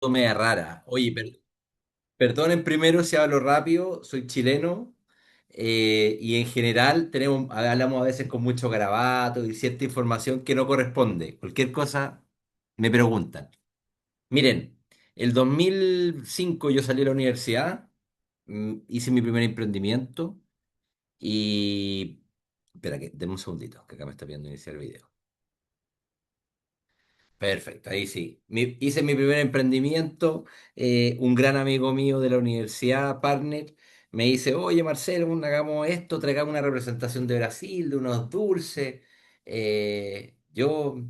media rara. Oye, perdonen primero si hablo rápido, soy chileno y en general hablamos a veces con mucho garabato y cierta información que no corresponde. Cualquier cosa me preguntan. Miren, el 2005 yo salí a la universidad, hice mi primer emprendimiento y... Espera, denme un segundito, que acá me está pidiendo iniciar el video. Perfecto, ahí sí. Hice mi primer emprendimiento. Un gran amigo mío de la universidad, partner, me dice, oye Marcelo, hagamos esto, traigamos una representación de Brasil, de unos dulces. Yo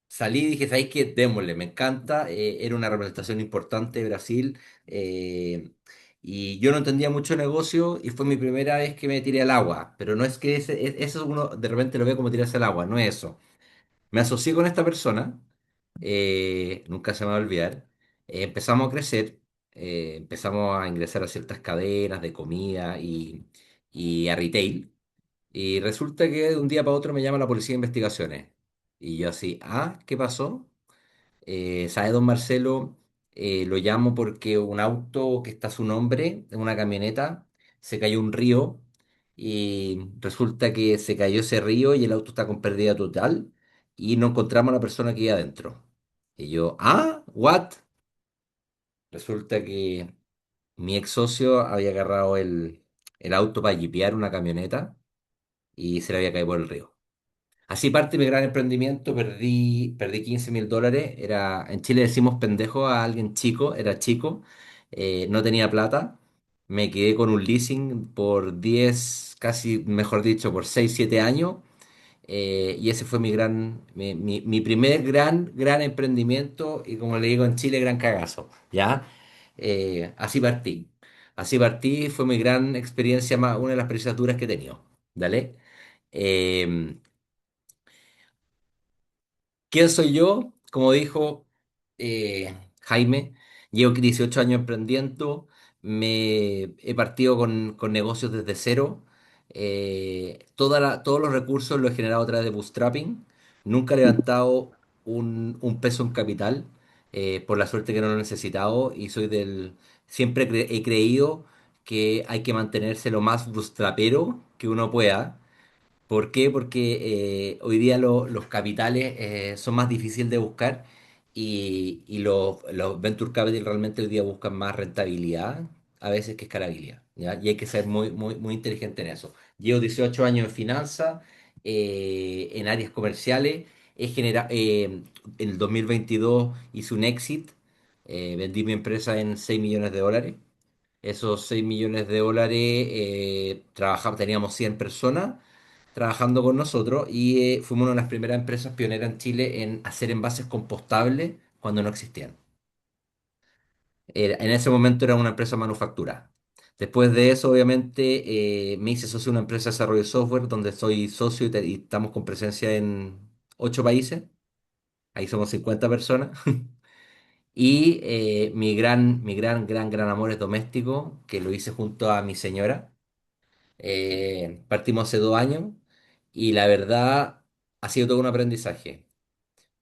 salí y dije, ¿sabéis qué? Démosle, me encanta. Era una representación importante de Brasil. eh, y yo no entendía mucho negocio y fue mi primera vez que me tiré al agua. Pero no es que eso uno de repente lo ve como tirarse al agua, no es eso. Me asocié con esta persona, nunca se me va a olvidar. Empezamos a crecer, empezamos a ingresar a ciertas cadenas de comida y a retail. Y resulta que de un día para otro me llama la policía de investigaciones. Y yo así, ¿qué pasó? ¿Sabe, don Marcelo? Lo llamo porque un auto que está a su nombre, en una camioneta, se cayó a un río y resulta que se cayó ese río y el auto está con pérdida total y no encontramos a la persona que iba adentro. Y yo, ¿what? Resulta que mi ex socio había agarrado el auto para jipear una camioneta y se le había caído por el río. Así parte mi gran emprendimiento, perdí $15.000. En Chile decimos pendejo a alguien chico, era chico, no tenía plata. Me quedé con un leasing por 10 casi mejor dicho, por 6 7 años. Y ese fue mi primer gran emprendimiento y como le digo en Chile, gran cagazo, ¿ya? Así partí. Así partí, fue mi gran experiencia, más una de las experiencias duras que he tenido. ¿Dale? Eh, ¿Quién soy yo? Como dijo Jaime, llevo 18 años emprendiendo, me he partido con negocios desde cero, todos los recursos los he generado a través de bootstrapping, nunca he levantado un peso en capital, por la suerte que no lo he necesitado y siempre he creído que hay que mantenerse lo más bootstrapero que uno pueda. ¿Por qué? Porque hoy día los capitales son más difíciles de buscar y los venture capital realmente hoy día buscan más rentabilidad a veces que escalabilidad, ¿ya? Y hay que ser muy inteligente en eso. Llevo 18 años en finanzas, en áreas comerciales. En el 2022 hice un exit, vendí mi empresa en $6 millones. Esos $6 millones, teníamos 100 personas trabajando con nosotros y fuimos una de las primeras empresas pioneras en Chile en hacer envases compostables cuando no existían. En ese momento era una empresa manufactura. Después de eso, obviamente, me hice socio de una empresa de desarrollo de software donde soy socio y estamos con presencia en 8 países. Ahí somos 50 personas. Y mi gran amor es doméstico, que lo hice junto a mi señora. Partimos hace 2 años y la verdad ha sido todo un aprendizaje,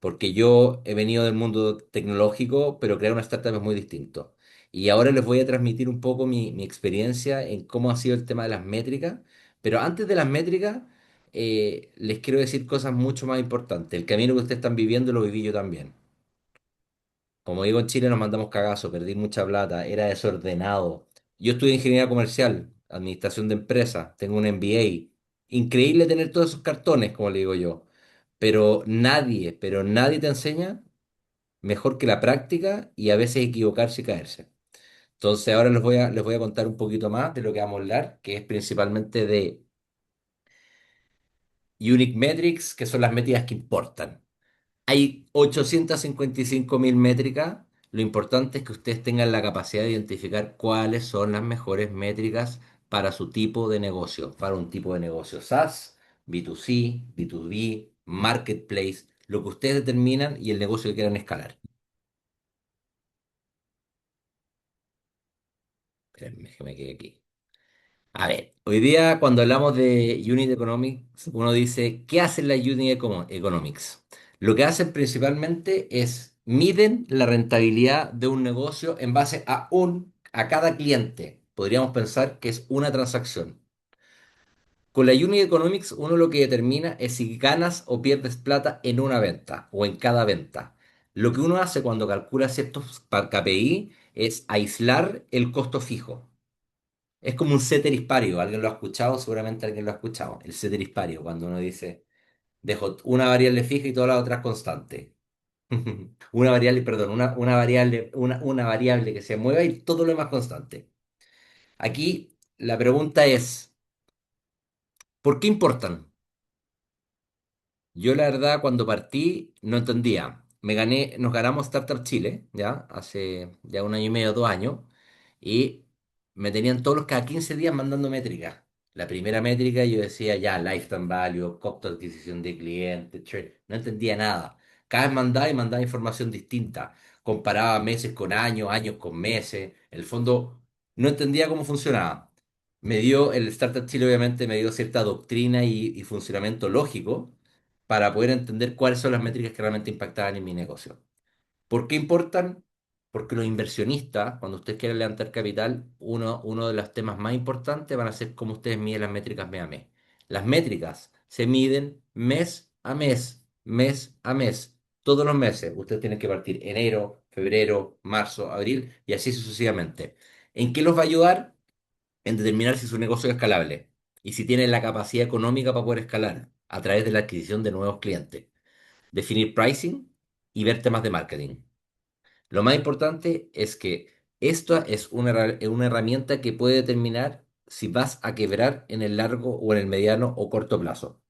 porque yo he venido del mundo tecnológico, pero crear una startup es muy distinto. Y ahora les voy a transmitir un poco mi experiencia en cómo ha sido el tema de las métricas, pero antes de las métricas, les quiero decir cosas mucho más importantes. El camino que ustedes están viviendo lo viví yo también. Como digo, en Chile nos mandamos cagazo, perdí mucha plata, era desordenado. Yo estudié ingeniería comercial, administración de empresas, tengo un MBA. Increíble tener todos esos cartones, como le digo yo. Pero nadie te enseña mejor que la práctica y a veces equivocarse y caerse. Entonces ahora les voy a contar un poquito más de lo que vamos a hablar, que es principalmente de Unique Metrics, que son las métricas que importan. Hay 855.000 métricas. Lo importante es que ustedes tengan la capacidad de identificar cuáles son las mejores métricas para su tipo de negocio, para un tipo de negocio SaaS, B2C, B2B, Marketplace, lo que ustedes determinan y el negocio que quieran escalar. Espérenme que me quede aquí. A ver, hoy día cuando hablamos de Unit Economics, uno dice, ¿qué hacen las Unit Economics? Lo que hacen principalmente es Miden la rentabilidad de un negocio en base a cada cliente. Podríamos pensar que es una transacción. Con la Unit Economics, uno lo que determina es si ganas o pierdes plata en una venta o en cada venta. Lo que uno hace cuando calcula ciertos KPI es aislar el costo fijo. Es como un ceteris paribus. ¿Alguien lo ha escuchado? Seguramente alguien lo ha escuchado. El ceteris paribus, cuando uno dice, dejo una variable fija y todas las otras constantes. Una variable, perdón, una variable que se mueva y todo lo demás constante. Aquí la pregunta es, ¿por qué importan? Yo la verdad cuando partí no entendía. Nos ganamos Startup Chile, ya, hace ya un año y medio, 2 años, y me tenían todos los cada 15 días mandando métricas. La primera métrica yo decía ya, lifetime value, costo de adquisición de clientes, no entendía nada. Cada vez mandaba y mandaba información distinta. Comparaba meses con años, años con meses. En el fondo no entendía cómo funcionaba. El Startup Chile obviamente me dio cierta doctrina y funcionamiento lógico para poder entender cuáles son las métricas que realmente impactaban en mi negocio. ¿Por qué importan? Porque los inversionistas, cuando ustedes quieren levantar capital, uno de los temas más importantes van a ser cómo ustedes miden las métricas mes a mes. Las métricas se miden mes a mes, mes a mes, todos los meses. Ustedes tienen que partir enero, febrero, marzo, abril y así sucesivamente. ¿En qué los va a ayudar? En determinar si su negocio es escalable y si tiene la capacidad económica para poder escalar a través de la adquisición de nuevos clientes. Definir pricing y ver temas de marketing. Lo más importante es que esta es una herramienta que puede determinar si vas a quebrar en el largo o en el mediano o corto plazo.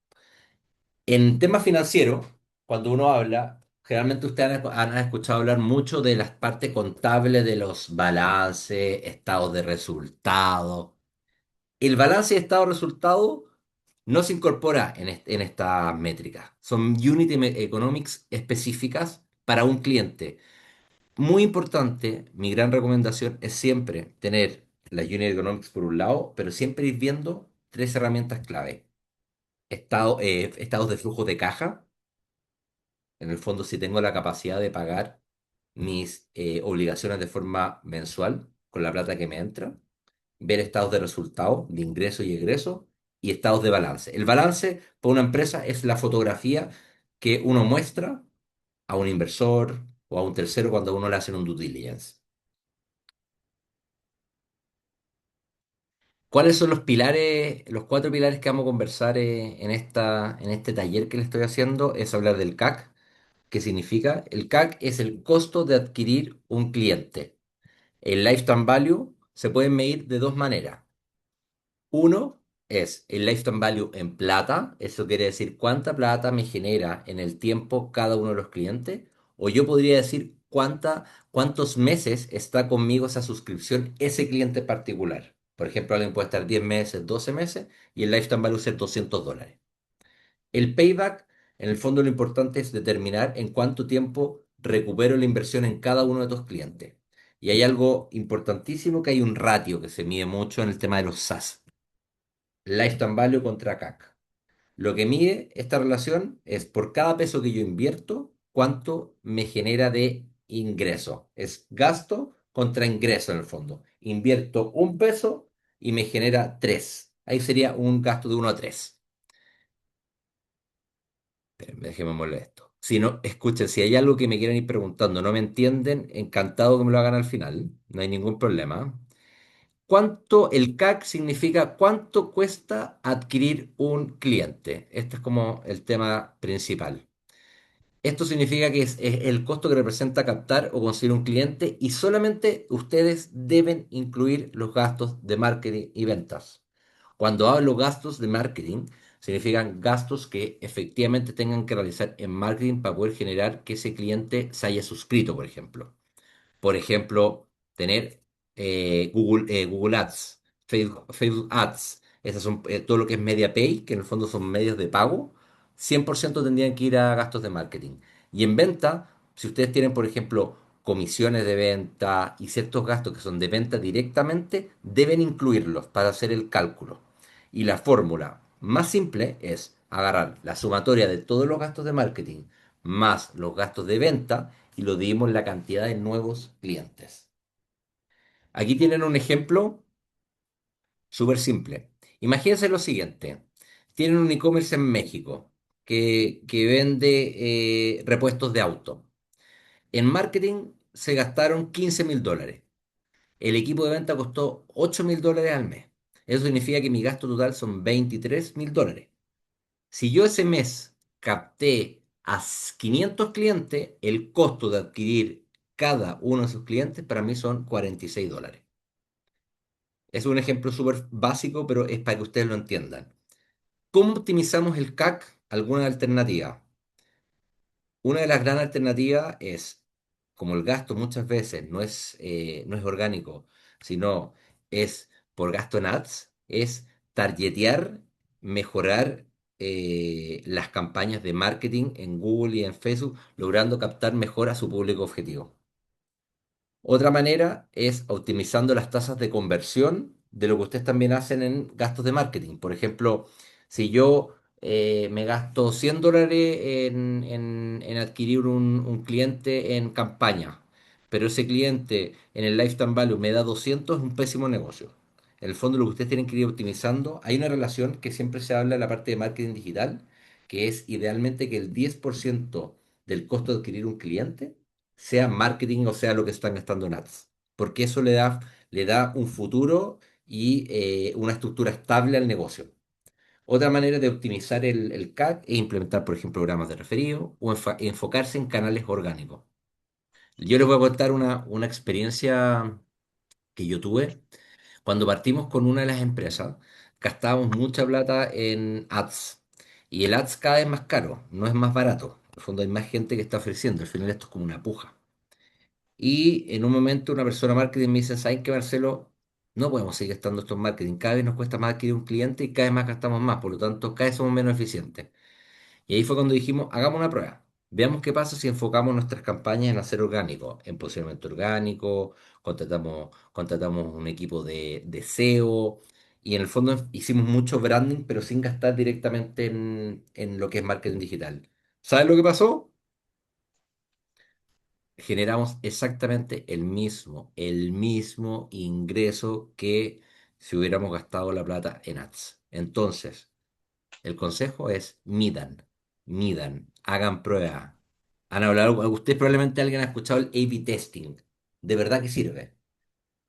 En temas financieros, cuando uno habla, generalmente ustedes han escuchado hablar mucho de las partes contables de los balances, estados de resultados. El balance de estado de resultado no se incorpora en esta métrica. Son Economics específicas para un cliente. Muy importante, mi gran recomendación es siempre tener la Unit Economics por un lado, pero siempre ir viendo tres herramientas clave. Estados de flujo de caja, en el fondo si tengo la capacidad de pagar mis obligaciones de forma mensual con la plata que me entra. Ver estados de resultados, de ingreso y egreso, y estados de balance. El balance para una empresa es la fotografía que uno muestra a un inversor o a un tercero cuando a uno le hacen un due diligence. ¿Cuáles son los pilares, los cuatro pilares que vamos a conversar en este taller que le estoy haciendo? Es hablar del CAC. ¿Qué significa? El CAC es el costo de adquirir un cliente. El lifetime value se puede medir de dos maneras. Uno es el lifetime value en plata, eso quiere decir cuánta plata me genera en el tiempo cada uno de los clientes, o yo podría decir cuántos meses está conmigo esa suscripción, ese cliente particular. Por ejemplo, alguien puede estar 10 meses, 12 meses y el lifetime value ser $200. El payback, en el fondo lo importante es determinar en cuánto tiempo recupero la inversión en cada uno de tus clientes. Y hay algo importantísimo que hay un ratio que se mide mucho en el tema de los SaaS. Lifetime Value contra CAC. Lo que mide esta relación es por cada peso que yo invierto, cuánto me genera de ingreso. Es gasto contra ingreso en el fondo. Invierto un peso y me genera tres. Ahí sería un gasto de 1 a 3. Déjeme molesto. Si no, escuchen, si hay algo que me quieran ir preguntando, no me entienden, encantado que me lo hagan al final. No hay ningún problema. El CAC significa cuánto cuesta adquirir un cliente. Este es como el tema principal. Esto significa que es el costo que representa captar o conseguir un cliente y solamente ustedes deben incluir los gastos de marketing y ventas. Cuando hablo gastos de marketing, significan gastos que efectivamente tengan que realizar en marketing para poder generar que ese cliente se haya suscrito, por ejemplo. Por ejemplo, tener Google Ads, Facebook Ads, esas son todo lo que es MediaPay, que en el fondo son medios de pago, 100% tendrían que ir a gastos de marketing. Y en venta, si ustedes tienen, por ejemplo, comisiones de venta y ciertos gastos que son de venta directamente, deben incluirlos para hacer el cálculo. Y la fórmula más simple es agarrar la sumatoria de todos los gastos de marketing más los gastos de venta y lo dividimos en la cantidad de nuevos clientes. Aquí tienen un ejemplo súper simple. Imagínense lo siguiente. Tienen un e-commerce en México que vende repuestos de auto. En marketing se gastaron $15.000. El equipo de venta costó $8.000 al mes. Eso significa que mi gasto total son $23.000. Si yo ese mes capté a 500 clientes, el costo de adquirir cada uno de esos clientes para mí son $46. Es un ejemplo súper básico, pero es para que ustedes lo entiendan. ¿Cómo optimizamos el CAC? ¿Alguna alternativa? Una de las grandes alternativas es, como el gasto muchas veces no es orgánico, sino es por gasto en ads, es targetear, mejorar las campañas de marketing en Google y en Facebook, logrando captar mejor a su público objetivo. Otra manera es optimizando las tasas de conversión de lo que ustedes también hacen en gastos de marketing. Por ejemplo, si yo me gasto $100 en adquirir un cliente en campaña, pero ese cliente en el lifetime value me da 200, es un pésimo negocio. En el fondo, lo que ustedes tienen que ir optimizando, hay una relación que siempre se habla en la parte de marketing digital, que es idealmente que el 10% del costo de adquirir un cliente sea marketing o sea lo que están gastando en ads, porque eso le da un futuro y una estructura estable al negocio. Otra manera de optimizar el CAC es implementar, por ejemplo, programas de referido o enfocarse en canales orgánicos. Yo les voy a contar una experiencia que yo tuve. Cuando partimos con una de las empresas, gastábamos mucha plata en ads. Y el ads cada vez más caro, no es más barato. En el fondo hay más gente que está ofreciendo. Al final esto es como una puja. Y en un momento una persona de marketing me dice, ¿saben qué, Marcelo? No podemos seguir gastando estos marketing. Cada vez nos cuesta más adquirir un cliente y cada vez más gastamos más. Por lo tanto, cada vez somos menos eficientes. Y ahí fue cuando dijimos, hagamos una prueba. Veamos qué pasa si enfocamos nuestras campañas en hacer orgánico, en posicionamiento orgánico, contratamos un equipo de SEO y en el fondo hicimos mucho branding, pero sin gastar directamente en lo que es marketing digital. ¿Sabes lo que pasó? Generamos exactamente el mismo ingreso que si hubiéramos gastado la plata en ads. Entonces, el consejo es midan, hagan pruebas. Han hablado, ustedes probablemente alguien ha escuchado el A/B testing. De verdad que sirve.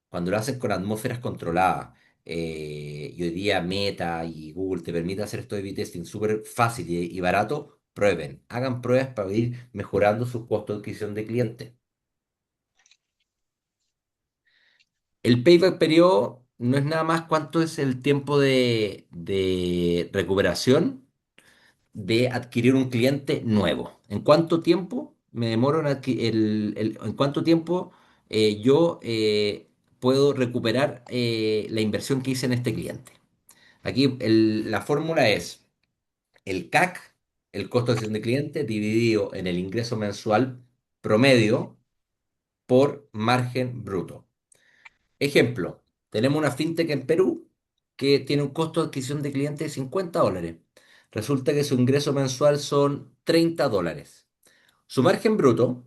Cuando lo hacen con atmósferas controladas, y hoy día Meta y Google te permiten hacer esto de A/B testing súper fácil y barato, prueben, hagan pruebas para ir mejorando sus costos de adquisición de clientes. El payback periodo no es nada más cuánto es el tiempo de recuperación de adquirir un cliente nuevo. ¿En cuánto tiempo me demoro en cuánto tiempo yo puedo recuperar la inversión que hice en este cliente? Aquí la fórmula es el CAC, el costo de adquisición de cliente, dividido en el ingreso mensual promedio por margen bruto. Ejemplo, tenemos una fintech en Perú que tiene un costo de adquisición de clientes de $50. Resulta que su ingreso mensual son $30. Su margen bruto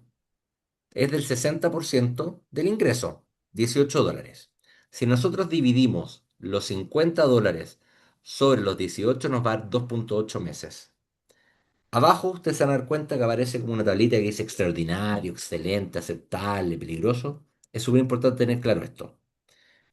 es del 60% del ingreso, $18. Si nosotros dividimos los $50 sobre los 18 nos va a dar 2,8 meses. Abajo ustedes se van a dar cuenta que aparece como una tablita que dice extraordinario, excelente, aceptable, peligroso. Es súper importante tener claro esto.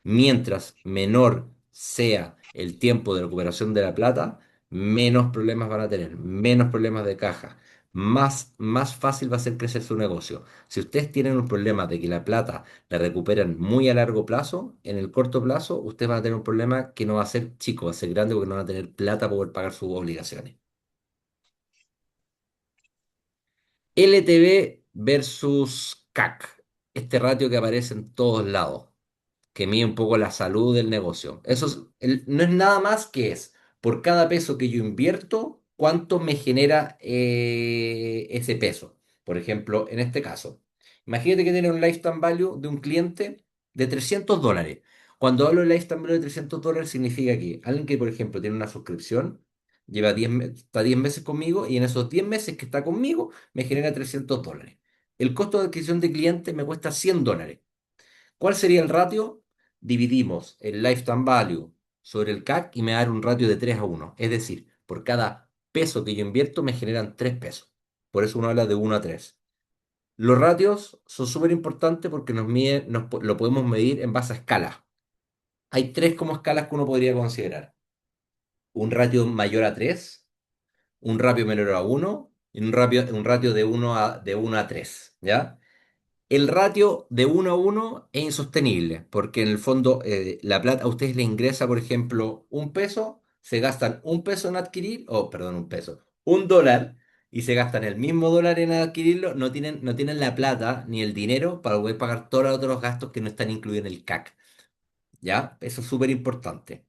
Mientras menor sea el tiempo de recuperación de la plata, menos problemas van a tener, menos problemas de caja, más fácil va a ser crecer su negocio. Si ustedes tienen un problema de que la plata la recuperan muy a largo plazo, en el corto plazo, ustedes van a tener un problema que no va a ser chico, va a ser grande porque no van a tener plata para poder pagar sus obligaciones. LTV versus CAC, este ratio que aparece en todos lados, que mide un poco la salud del negocio. Eso no es nada más que es por cada peso que yo invierto, cuánto me genera ese peso. Por ejemplo, en este caso, imagínate que tiene un lifetime value de un cliente de $300. Cuando hablo de lifetime value de $300, significa que alguien que, por ejemplo, tiene una suscripción, está 10 meses conmigo y en esos 10 meses que está conmigo me genera $300. El costo de adquisición de cliente me cuesta $100. ¿Cuál sería el ratio? Dividimos el lifetime value sobre el CAC y me da un ratio de 3 a 1. Es decir, por cada peso que yo invierto me generan 3 pesos. Por eso uno habla de 1 a 3. Los ratios son súper importantes porque lo podemos medir en base a escala. Hay tres como escalas que uno podría considerar. Un ratio mayor a 3, un ratio menor a 1 y un ratio de uno a 3. ¿Ya? El ratio de 1 a 1 es insostenible, porque en el fondo la plata a ustedes les ingresa, por ejemplo, un peso, se gastan un peso en adquirir, o perdón, un peso, $1, y se gastan el mismo dólar en adquirirlo, no tienen la plata ni el dinero para poder pagar todos los otros gastos que no están incluidos en el CAC. ¿Ya? Eso es súper importante.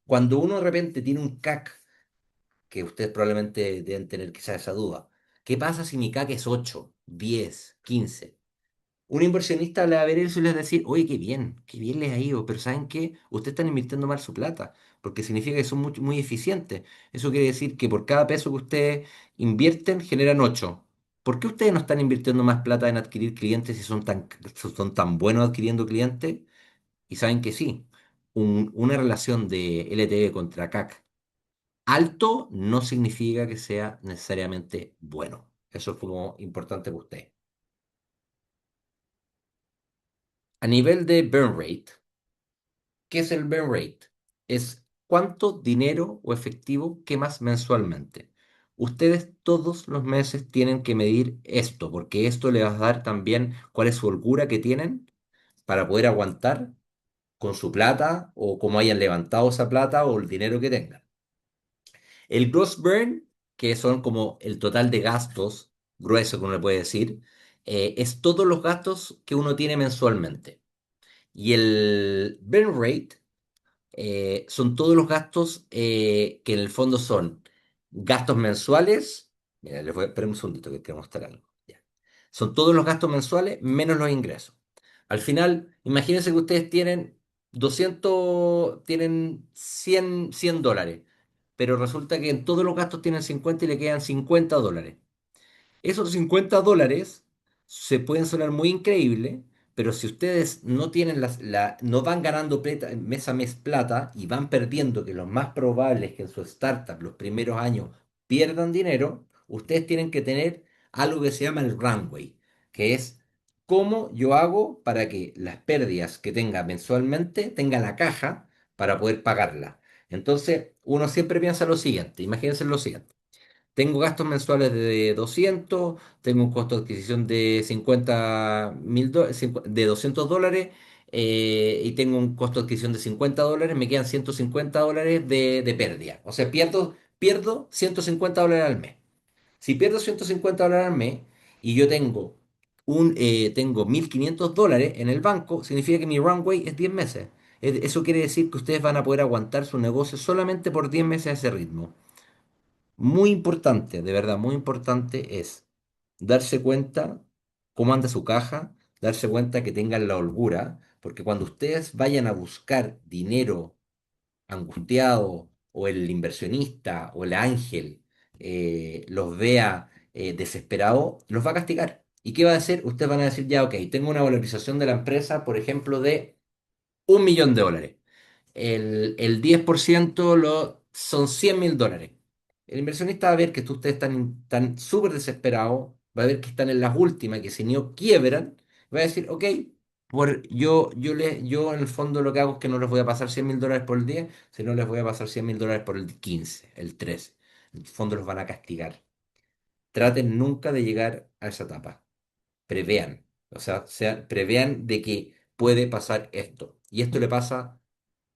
Cuando uno de repente tiene un CAC, que ustedes probablemente deben tener quizás esa duda, ¿qué pasa si mi CAC es 8, 10, 15? Un inversionista le va a ver eso y les va a decir, oye, qué bien les ha ido, pero ¿saben qué? Ustedes están invirtiendo mal su plata, porque significa que son muy, muy eficientes. Eso quiere decir que por cada peso que ustedes invierten, generan 8. ¿Por qué ustedes no están invirtiendo más plata en adquirir clientes si son tan buenos adquiriendo clientes? Y saben que sí, una relación de LTV contra CAC alto no significa que sea necesariamente bueno. Eso es como importante para ustedes. A nivel de burn rate, ¿qué es el burn rate? Es cuánto dinero o efectivo quemas mensualmente. Ustedes todos los meses tienen que medir esto, porque esto les va a dar también cuál es su holgura que tienen para poder aguantar con su plata o cómo hayan levantado esa plata o el dinero que tengan. El gross burn, que son como el total de gastos, grueso que uno le puede decir, es todos los gastos que uno tiene mensualmente. Y el burn rate son todos los gastos que en el fondo son gastos mensuales. Mira, les voy a esperar un segundito que quiero mostrar algo. Ya. Son todos los gastos mensuales menos los ingresos. Al final, imagínense que ustedes tienen 100 dólares, pero resulta que en todos los gastos tienen 50 y le quedan $50. Esos $50 se pueden sonar muy increíbles, pero si ustedes no tienen no van ganando mes a mes plata y van perdiendo, que lo más probable es que en su startup los primeros años pierdan dinero, ustedes tienen que tener algo que se llama el runway, que es cómo yo hago para que las pérdidas que tenga mensualmente tenga la caja para poder pagarla. Entonces, uno siempre piensa lo siguiente, imagínense lo siguiente. Tengo gastos mensuales de 200, tengo un costo de adquisición de 200 dólares, y tengo un costo de adquisición de $50, me quedan $150 de pérdida. O sea, pierdo $150 al mes. Si pierdo $150 al mes y yo tengo $1.500 en el banco, significa que mi runway es 10 meses. Eso quiere decir que ustedes van a poder aguantar su negocio solamente por 10 meses a ese ritmo. Muy importante, de verdad, muy importante es darse cuenta cómo anda su caja, darse cuenta que tengan la holgura, porque cuando ustedes vayan a buscar dinero angustiado o el inversionista o el ángel los vea desesperados, los va a castigar. ¿Y qué va a hacer? Ustedes van a decir, ya, ok, tengo una valorización de la empresa, por ejemplo, de $1.000.000. El 10% son $100.000. El inversionista va a ver que ustedes están súper desesperados, va a ver que están en las últimas, que si no quiebran, va a decir, ok, yo en el fondo lo que hago es que no les voy a pasar $100.000 por el 10, sino les voy a pasar $100.000 por el 15, el 13. En el fondo los van a castigar. Traten nunca de llegar a esa etapa. Prevean, o sea, prevean de que puede pasar esto. Y esto le pasa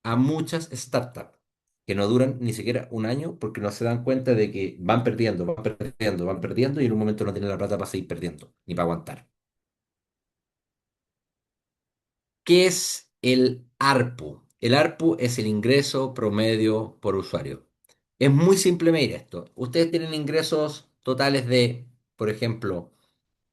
a muchas startups que no duran ni siquiera un año porque no se dan cuenta de que van perdiendo, van perdiendo, van perdiendo y en un momento no tienen la plata para seguir perdiendo, ni para aguantar. ¿Qué es el ARPU? El ARPU es el ingreso promedio por usuario. Es muy simple medir esto. Ustedes tienen ingresos totales de, por ejemplo,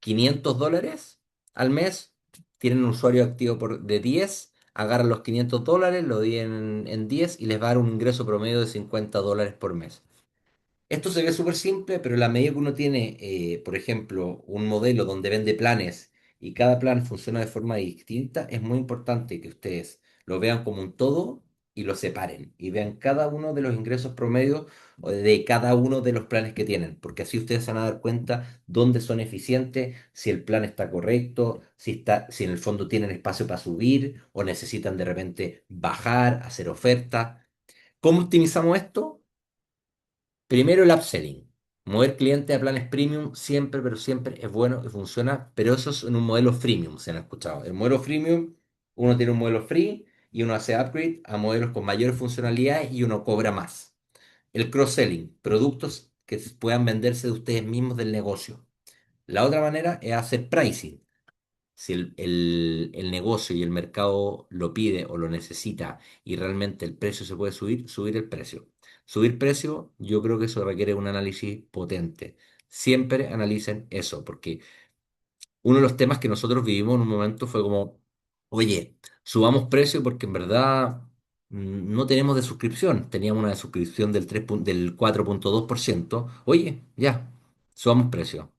$500 al mes, tienen un usuario activo de 10, agarran los $500, lo dividen en 10 y les va a dar un ingreso promedio de $50 por mes. Esto se ve súper simple, pero a la medida que uno tiene, por ejemplo, un modelo donde vende planes y cada plan funciona de forma distinta, es muy importante que ustedes lo vean como un todo y lo separen y vean cada uno de los ingresos promedios o de cada uno de los planes que tienen, porque así ustedes se van a dar cuenta dónde son eficientes, si el plan está correcto, si en el fondo tienen espacio para subir o necesitan de repente bajar, hacer ofertas. ¿Cómo optimizamos esto? Primero el upselling. Mover clientes a planes premium siempre, pero siempre es bueno y funciona, pero eso es en un modelo freemium, se han escuchado. El modelo freemium, uno tiene un modelo free y uno hace upgrade a modelos con mayores funcionalidades y uno cobra más. El cross-selling, productos que puedan venderse de ustedes mismos del negocio. La otra manera es hacer pricing. Si el negocio y el mercado lo pide o lo necesita y realmente el precio se puede subir, subir el precio. Subir precio, yo creo que eso requiere un análisis potente. Siempre analicen eso, porque uno de los temas que nosotros vivimos en un momento fue como, oye, subamos precio porque en verdad no tenemos de suscripción. Teníamos una de suscripción del 4,2%. Oye, ya, subamos precio.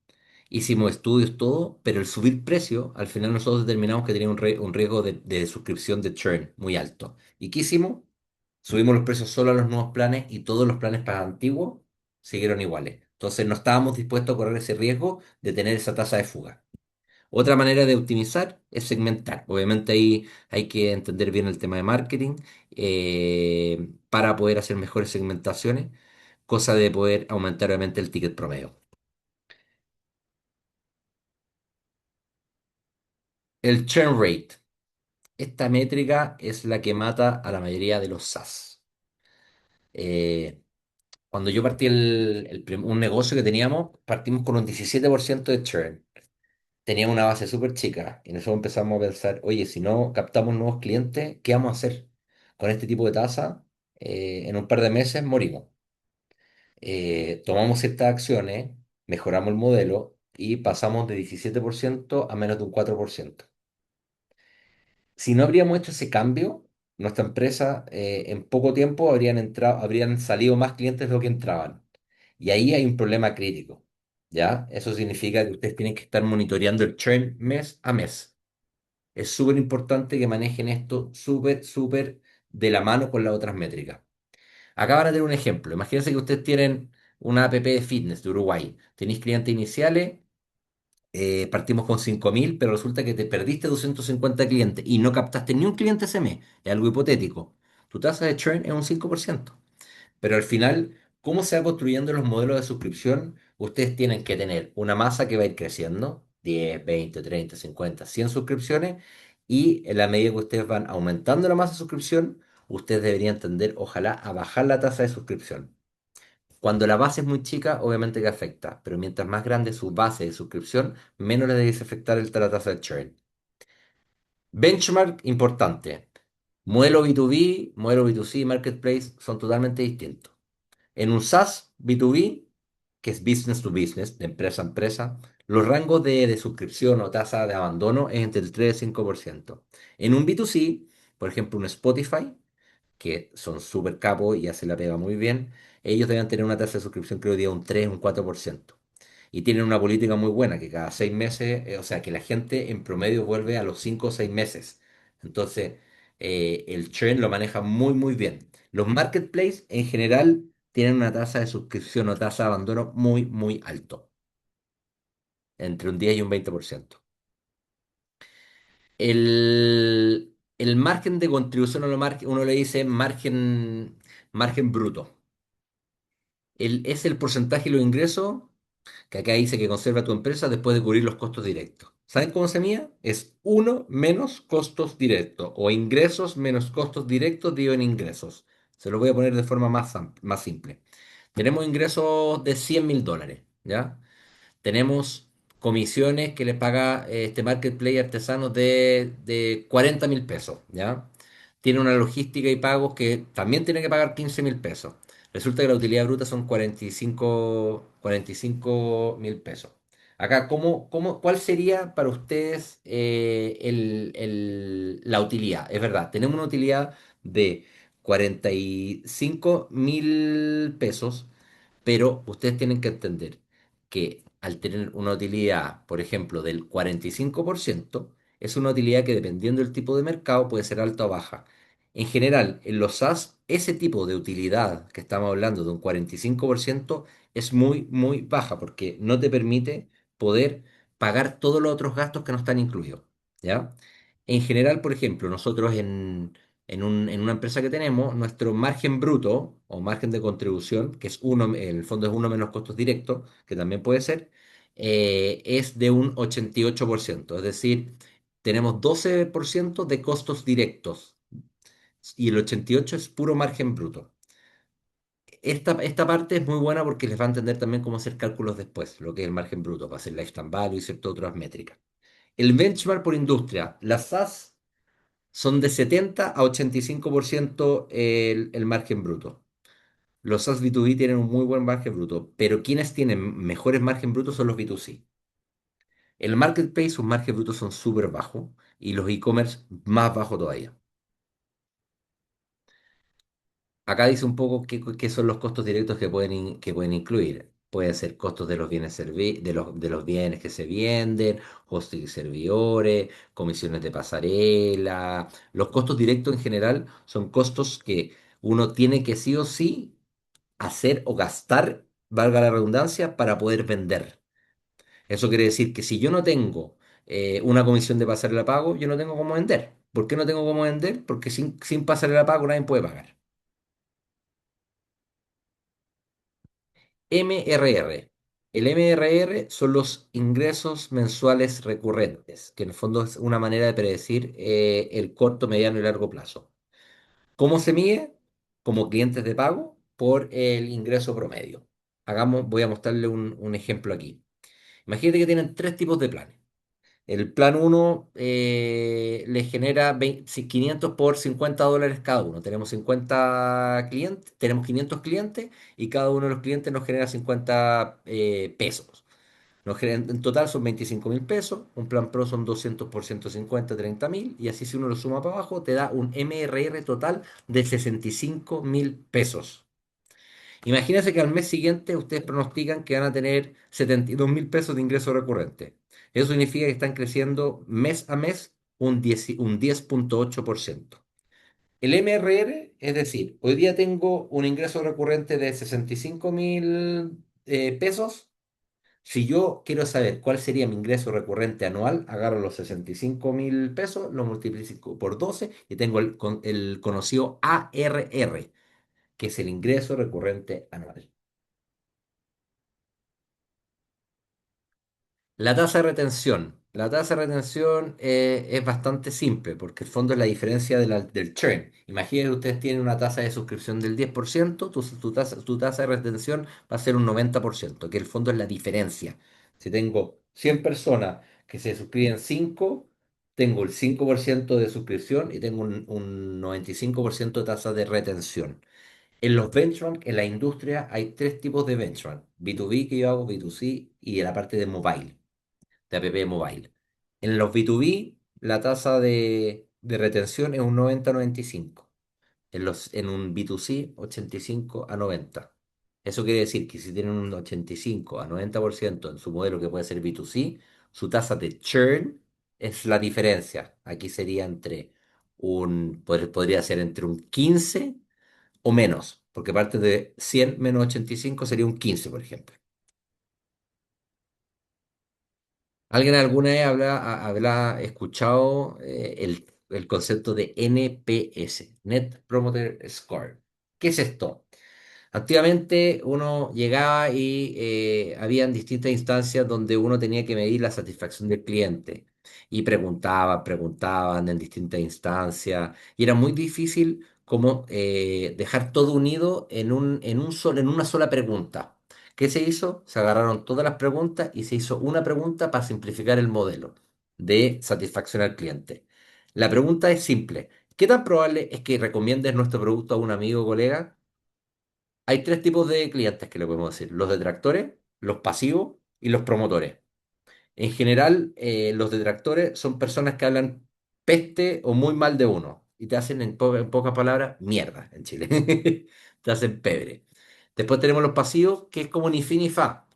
Hicimos estudios, todo, pero el subir precio, al final nosotros determinamos que tenía un riesgo de suscripción de churn muy alto. ¿Y qué hicimos? Subimos los precios solo a los nuevos planes y todos los planes para antiguos siguieron iguales. Entonces no estábamos dispuestos a correr ese riesgo de tener esa tasa de fuga. Otra manera de optimizar es segmentar. Obviamente ahí hay que entender bien el tema de marketing para poder hacer mejores segmentaciones, cosa de poder aumentar obviamente el ticket promedio. El churn rate. Esta métrica es la que mata a la mayoría de los SaaS. Eh, Cuando yo partí un negocio que teníamos, partimos con un 17% de churn. Teníamos una base súper chica y nosotros empezamos a pensar, oye, si no captamos nuevos clientes, ¿qué vamos a hacer? Con este tipo de tasa, en un par de meses morimos. Tomamos ciertas acciones, mejoramos el modelo y pasamos de 17% a menos de un 4%. Si no habríamos hecho ese cambio, nuestra empresa en poco tiempo habrían salido más clientes de lo que entraban. Y ahí hay un problema crítico, ¿ya? Eso significa que ustedes tienen que estar monitoreando el churn mes a mes. Es súper importante que manejen esto súper, súper de la mano con las otras métricas. Acá van a tener un ejemplo. Imagínense que ustedes tienen una app de fitness de Uruguay. Tenéis clientes iniciales, partimos con 5.000, pero resulta que te perdiste 250 clientes y no captaste ni un cliente ese mes. Es algo hipotético. Tu tasa de churn es un 5%. Pero al final, ¿cómo se va construyendo los modelos de suscripción? Ustedes tienen que tener una masa que va a ir creciendo, 10, 20, 30, 50, 100 suscripciones, y en la medida que ustedes van aumentando la masa de suscripción, ustedes deberían tender, ojalá, a bajar la tasa de suscripción. Cuando la base es muy chica, obviamente que afecta, pero mientras más grande es su base de suscripción, menos le debe afectar la tasa de churn. Benchmark importante. Modelo B2B, modelo B2C, Marketplace son totalmente distintos. En un SaaS B2B, que es business to business, de empresa a empresa, los rangos de suscripción o tasa de abandono es entre el 3 y el 5%. En un B2C, por ejemplo, un Spotify, que son súper capos y hacen la pega muy bien, ellos deben tener una tasa de suscripción creo que de un 3 un 4%. Y tienen una política muy buena, que cada 6 meses, o sea, que la gente en promedio vuelve a los 5 o 6 meses. Entonces, el churn lo maneja muy, muy bien. Los marketplaces en general tienen una tasa de suscripción o tasa de abandono muy, muy alto, entre un 10 y un 20%. El margen de contribución, uno le dice margen bruto. Es el porcentaje de los ingresos que acá dice que conserva tu empresa después de cubrir los costos directos. ¿Saben cómo se mide? Es uno menos costos directos o ingresos menos costos directos dividido en ingresos. Se lo voy a poner de forma más simple. Tenemos ingresos de $100.000, ¿ya? Tenemos comisiones que le paga este marketplace a artesanos de 40.000 pesos, ¿ya? Tiene una logística y pagos que también tiene que pagar 15.000 pesos. Resulta que la utilidad bruta son 45.000 pesos. Acá, ¿cuál sería para ustedes la utilidad? Es verdad, tenemos una utilidad de 45.000 pesos, Pero ustedes tienen que entender que al tener una utilidad, por ejemplo, del 45%, es una utilidad que dependiendo del tipo de mercado puede ser alta o baja. En general, en los SaaS, ese tipo de utilidad que estamos hablando de un 45% es muy, muy baja porque no te permite poder pagar todos los otros gastos que no están incluidos. ¿Ya? En general, por ejemplo, nosotros en una empresa que tenemos, nuestro margen bruto o margen de contribución, que es uno, en el fondo es uno menos costos directos, que también puede ser, es de un 88%. Es decir, tenemos 12% de costos directos y el 88% es puro margen bruto. Esta parte es muy buena porque les va a entender también cómo hacer cálculos después, lo que es el margen bruto, para hacer lifetime value y ciertas otras métricas. El benchmark por industria, las SaaS son de 70 a 85% el margen bruto. Los SaaS B2B tienen un muy buen margen bruto, pero quienes tienen mejores margen brutos son los B2C. El marketplace, sus margen brutos son súper bajos y los e-commerce más bajos todavía. Acá dice un poco qué son los costos directos que pueden incluir. Pueden ser costos de los bienes, de los bienes que se venden, hosting y servidores, comisiones de pasarela. Los costos directos en general son costos que uno tiene que sí o sí hacer o gastar, valga la redundancia, para poder vender. Eso quiere decir que si yo no tengo una comisión de pasarela a pago, yo no tengo cómo vender. ¿Por qué no tengo cómo vender? Porque sin pasarela a pago nadie puede pagar. MRR. El MRR son los ingresos mensuales recurrentes, que en el fondo es una manera de predecir el corto, mediano y largo plazo. ¿Cómo se mide? Como clientes de pago por el ingreso promedio. Voy a mostrarle un ejemplo aquí. Imagínate que tienen tres tipos de planes. El plan uno les genera 500 por $50 cada uno. Tenemos 50 clientes, tenemos 500 clientes y cada uno de los clientes nos genera 50 pesos. En total son 25.000 pesos. Un plan pro son 200 por 150, 30.000. Y así si uno lo suma para abajo te da un MRR total de 65.000 pesos. Imagínense que al mes siguiente ustedes pronostican que van a tener 72.000 pesos de ingreso recurrente. Eso significa que están creciendo mes a mes un 10,8%. El MRR, es decir, hoy día tengo un ingreso recurrente de 65.000 pesos. Si yo quiero saber cuál sería mi ingreso recurrente anual, agarro los 65.000 pesos, lo multiplico por 12 y tengo el conocido ARR, que es el ingreso recurrente anual. La tasa de retención. La tasa de retención es bastante simple porque el fondo es la diferencia del churn. Imaginen que ustedes tienen una tasa de suscripción del 10%, tu tasa de retención va a ser un 90%, que el fondo es la diferencia. Si tengo 100 personas que se suscriben 5, tengo el 5% de suscripción y tengo un 95% de tasa de retención. En los benchmark, en la industria, hay tres tipos de benchmark. B2B que yo hago, B2C y la parte de mobile de app mobile. En los B2B, la tasa de retención es un 90-95. En un B2C, 85-90. Eso quiere decir que si tienen un 85 a 90% en su modelo que puede ser B2C, su tasa de churn es la diferencia. Aquí sería podría ser entre un 15 o menos, porque parte de 100 menos 85 sería un 15, por ejemplo. ¿Alguien alguna vez habrá escuchado el concepto de NPS, Net Promoter Score? ¿Qué es esto? Antiguamente uno llegaba y habían distintas instancias donde uno tenía que medir la satisfacción del cliente y preguntaban en distintas instancias y era muy difícil como dejar todo unido en una sola pregunta. ¿Qué se hizo? Se agarraron todas las preguntas y se hizo una pregunta para simplificar el modelo de satisfacción al cliente. La pregunta es simple. ¿Qué tan probable es que recomiendes nuestro producto a un amigo o colega? Hay tres tipos de clientes que le podemos decir, los detractores, los pasivos y los promotores. En general, los detractores son personas que hablan peste o muy mal de uno y te hacen, en pocas palabras, mierda en Chile. Te hacen pebre. Después tenemos los pasivos, que es como ni fi ni fa.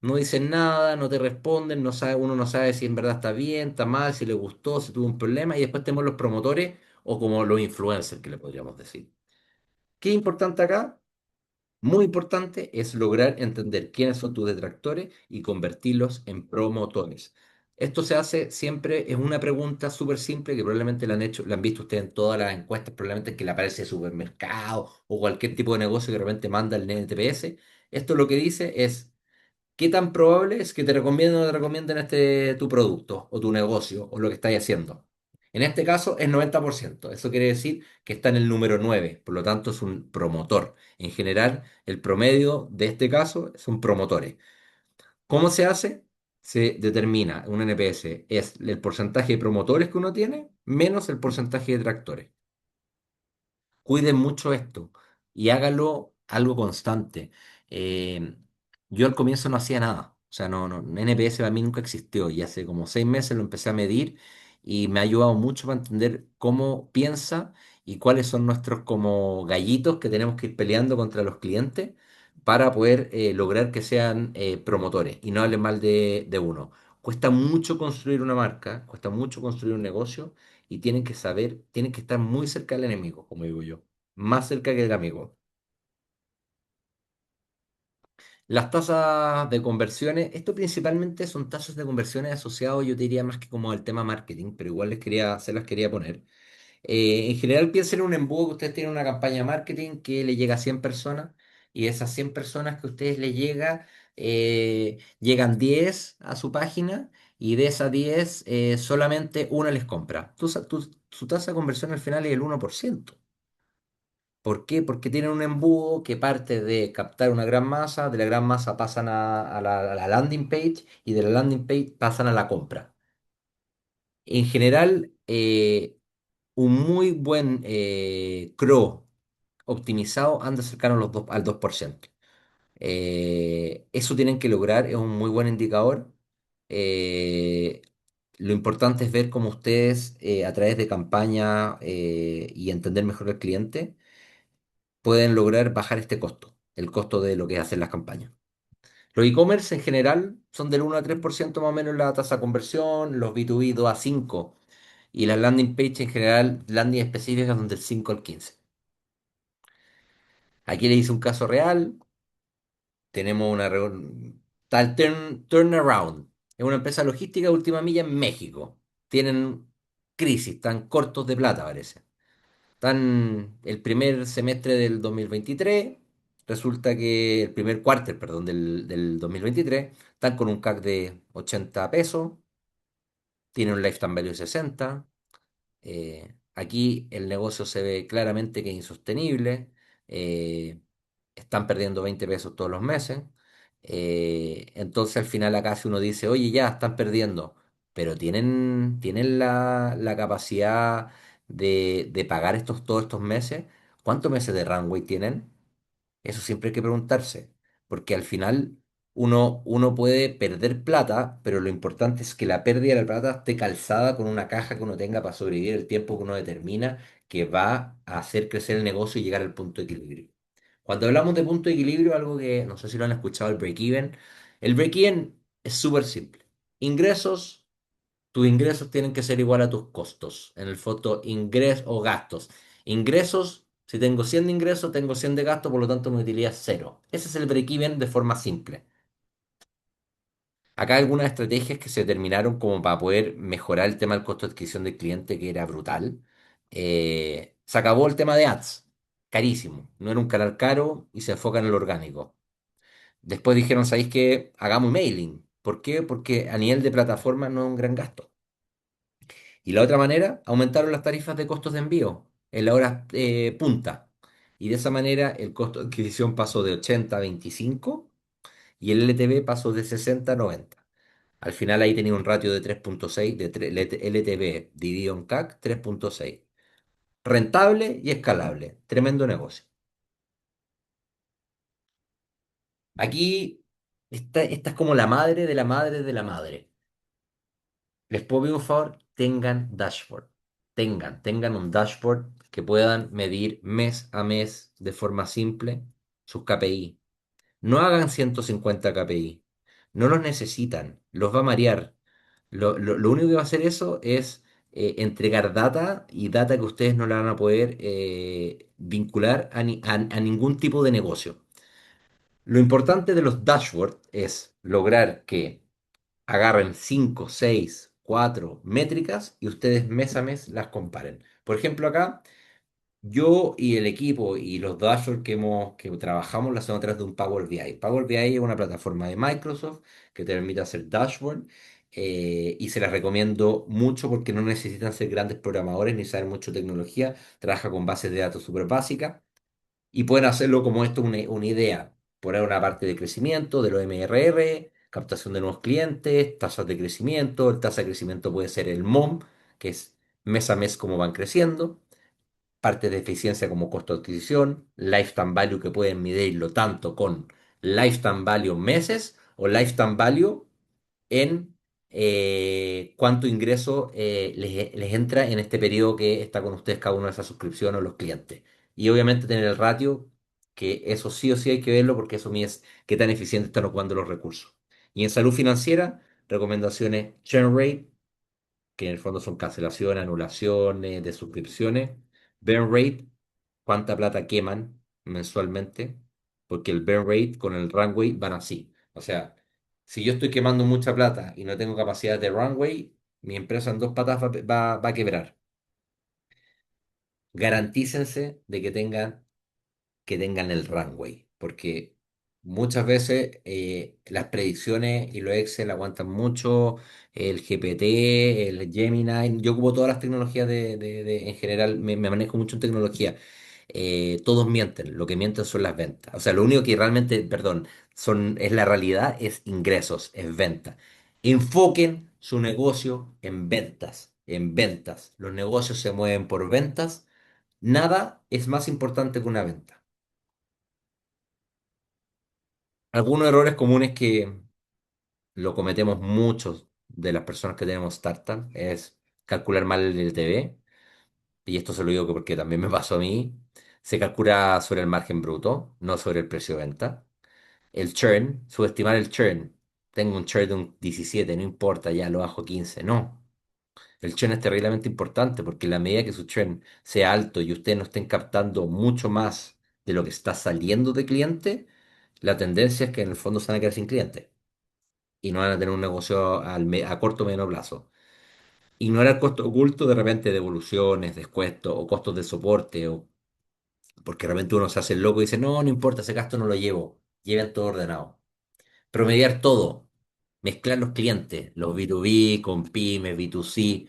No dicen nada, no te responden, no sabe, uno no sabe si en verdad está bien, está mal, si le gustó, si tuvo un problema. Y después tenemos los promotores o como los influencers, que le podríamos decir. ¿Qué es importante acá? Muy importante es lograr entender quiénes son tus detractores y convertirlos en promotores. Esto se hace siempre, es una pregunta súper simple que probablemente la han hecho, la han visto ustedes en todas las encuestas, probablemente que le aparece supermercado o cualquier tipo de negocio que de repente manda el NTPS. Esto lo que dice es ¿qué tan probable es que te recomienden o no te recomienden tu producto o tu negocio o lo que estáis haciendo? En este caso es 90%. Eso quiere decir que está en el número 9. Por lo tanto es un promotor. En general, el promedio de este caso son promotores. ¿Cómo se hace? Se determina un NPS, es el porcentaje de promotores que uno tiene menos el porcentaje de detractores. Cuiden mucho esto y hágalo algo constante. Eh, yo al comienzo no hacía nada, o sea, NPS para mí nunca existió y hace como 6 meses lo empecé a medir y me ha ayudado mucho para entender cómo piensa y cuáles son nuestros como gallitos que tenemos que ir peleando contra los clientes para poder lograr que sean promotores y no hablen mal de uno. Cuesta mucho construir una marca, cuesta mucho construir un negocio y tienen que saber, tienen que estar muy cerca del enemigo, como digo yo, más cerca que el amigo. Las tasas de conversiones, esto principalmente son tasas de conversiones asociados, yo te diría más que como al tema marketing, pero igual se las quería poner. En general, piensen en un embudo que ustedes tienen una campaña de marketing que le llega a 100 personas y de esas 100 personas que a ustedes les llega, llegan 10 a su página y de esas 10 solamente una les compra. Su tasa de conversión al final es el 1%. ¿Por qué? Porque tienen un embudo que parte de captar una gran masa, de la gran masa pasan a la landing page y de la landing page pasan a la compra. En general, un muy buen CRO optimizado anda cercano a al 2%. Eso tienen que lograr, es un muy buen indicador. Eh, lo importante es ver cómo ustedes, a través de campaña y entender mejor al cliente, pueden lograr bajar este costo, el costo de lo que hacen las campañas. Los e-commerce en general son del 1 a 3% más o menos la tasa de conversión, los B2B 2 a 5 y las landing page en general, landing específicas son del 5 al 15. Aquí les hice un caso real, tenemos tal Turnaround, es una empresa logística de última milla en México. Tienen crisis, están cortos de plata parece. Están el primer semestre del 2023, resulta que el primer cuarter, perdón, del 2023, están con un CAC de 80 pesos, tienen un lifetime value de 60. Aquí el negocio se ve claramente que es insostenible, eh, están perdiendo 20 pesos todos los meses. Entonces al final acá si uno dice, oye, ya están perdiendo, pero tienen la capacidad de pagar todos estos meses. ¿Cuántos meses de runway tienen? Eso siempre hay que preguntarse, porque al final uno puede perder plata, pero lo importante es que la pérdida de la plata esté calzada con una caja que uno tenga para sobrevivir el tiempo que uno determina que va a hacer crecer el negocio y llegar al punto de equilibrio. Cuando hablamos de punto de equilibrio, algo que no sé si lo han escuchado, el break-even es súper simple. Ingresos, tus ingresos tienen que ser igual a tus costos. En el foto, ingresos o gastos. Ingresos, si tengo 100 de ingresos, tengo 100 de gasto, por lo tanto mi utilidad es cero. Ese es el break-even de forma simple. Acá hay algunas estrategias que se determinaron como para poder mejorar el tema del costo de adquisición del cliente, que era brutal. Se acabó el tema de ads, carísimo. No era un canal caro y se enfoca en el orgánico. Después dijeron, ¿sabéis qué? Hagamos mailing. ¿Por qué? Porque a nivel de plataforma no es un gran gasto. Y la otra manera, aumentaron las tarifas de costos de envío en la hora punta. Y de esa manera el costo de adquisición pasó de 80 a 25 y el LTV pasó de 60 a 90. Al final ahí tenía un ratio de 3.6 de LTV dividido en CAC 3.6. Rentable y escalable. Tremendo negocio. Aquí esta es como la madre de la madre de la madre. Les puedo pedir un favor, tengan dashboard. Tengan un dashboard que puedan medir mes a mes de forma simple sus KPI. No hagan 150 KPI. No los necesitan. Los va a marear. Lo único que va a hacer eso es entregar data y data que ustedes no la van a poder vincular a ningún tipo de negocio. Lo importante de los dashboards es lograr que agarren 5, 6, 4 métricas y ustedes mes a mes las comparen. Por ejemplo, acá yo y el equipo y los dashboards que trabajamos las hacemos a través de un Power BI. Power BI es una plataforma de Microsoft que te permite hacer dashboard y se las recomiendo mucho porque no necesitan ser grandes programadores ni saber mucho tecnología. Trabaja con bases de datos súper básicas y pueden hacerlo como esto una idea. Poner una parte de crecimiento de los MRR, captación de nuevos clientes, tasas de crecimiento. El tasa de crecimiento puede ser el MOM, que es mes a mes cómo van creciendo, parte de eficiencia como costo de adquisición, lifetime value que pueden medirlo tanto con lifetime value meses o lifetime value en cuánto ingreso les entra en este periodo que está con ustedes cada una de esas suscripciones o los clientes. Y obviamente tener el ratio, que eso sí o sí hay que verlo porque eso mide qué tan eficiente están ocupando los recursos. Y en salud financiera, recomendaciones churn rate, que en el fondo son cancelaciones, anulaciones de suscripciones. Burn rate, cuánta plata queman mensualmente, porque el burn rate con el runway van así. O sea, si yo estoy quemando mucha plata y no tengo capacidad de runway, mi empresa en dos patas va a quebrar. Garantícense de que tengan el runway, porque muchas veces las predicciones y los Excel aguantan mucho, el GPT, el Gemini, yo ocupo todas las tecnologías en general, me manejo mucho en tecnología. Todos mienten, lo que mienten son las ventas. O sea, lo único que realmente, perdón, es la realidad, es ingresos, es venta. Enfoquen su negocio en ventas, en ventas. Los negocios se mueven por ventas. Nada es más importante que una venta. Algunos errores comunes que lo cometemos muchos de las personas que tenemos startup es calcular mal el LTV, y esto se lo digo porque también me pasó a mí. Se calcula sobre el margen bruto, no sobre el precio de venta. El churn, subestimar el churn. Tengo un churn de un 17, no importa, ya lo bajo a 15. No. El churn es terriblemente importante porque en la medida que su churn sea alto y ustedes no estén captando mucho más de lo que está saliendo de cliente, la tendencia es que en el fondo se van a quedar sin clientes y no van a tener un negocio a corto o mediano plazo. Ignorar costos ocultos de repente, devoluciones, descuentos o costos de soporte, o porque de repente uno se hace el loco y dice, no, no importa, ese gasto no lo llevo, lleven todo ordenado. Promediar todo, mezclar los clientes, los B2B con pymes, B2C.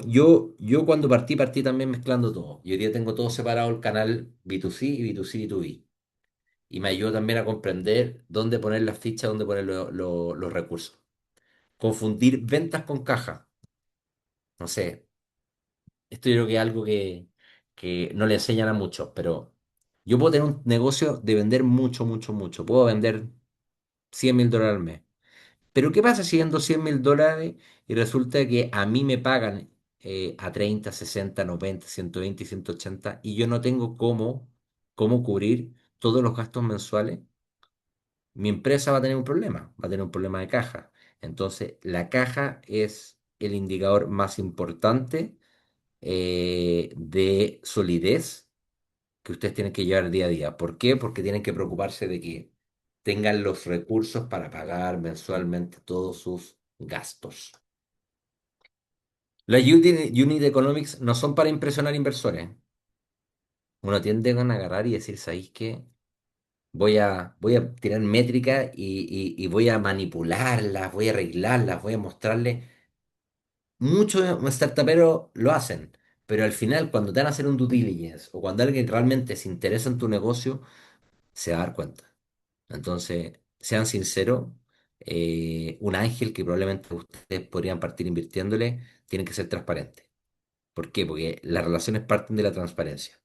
Yo cuando partí también mezclando todo. Y hoy día tengo todo separado, el canal B2C y B2C, B2B. Y me ayudó también a comprender dónde poner las fichas, dónde poner los recursos. Confundir ventas con caja. No sé, esto yo creo que es algo que no le enseñan a muchos, pero yo puedo tener un negocio de vender mucho, mucho, mucho. Puedo vender $100.000 al mes. Pero ¿qué pasa si vendo $100.000 y resulta que a mí me pagan a 30, 60, 90, 120 y 180 y yo no tengo cómo cubrir todos los gastos mensuales? Mi empresa va a tener un problema, va a tener un problema de caja. Entonces, la caja es el indicador más importante de solidez que ustedes tienen que llevar día a día. ¿Por qué? Porque tienen que preocuparse de que tengan los recursos para pagar mensualmente todos sus gastos. Las unit economics no son para impresionar inversores. Uno tiende a agarrar y decir, ¿sabéis qué? Voy a tirar métricas y voy a manipularlas, voy a arreglarlas, voy a mostrarles. Muchos startuperos lo hacen, pero al final, cuando te van a hacer un due diligence o cuando alguien realmente se interesa en tu negocio, se va a dar cuenta. Entonces, sean sinceros, un ángel que probablemente ustedes podrían partir invirtiéndole, tiene que ser transparente. ¿Por qué? Porque las relaciones parten de la transparencia.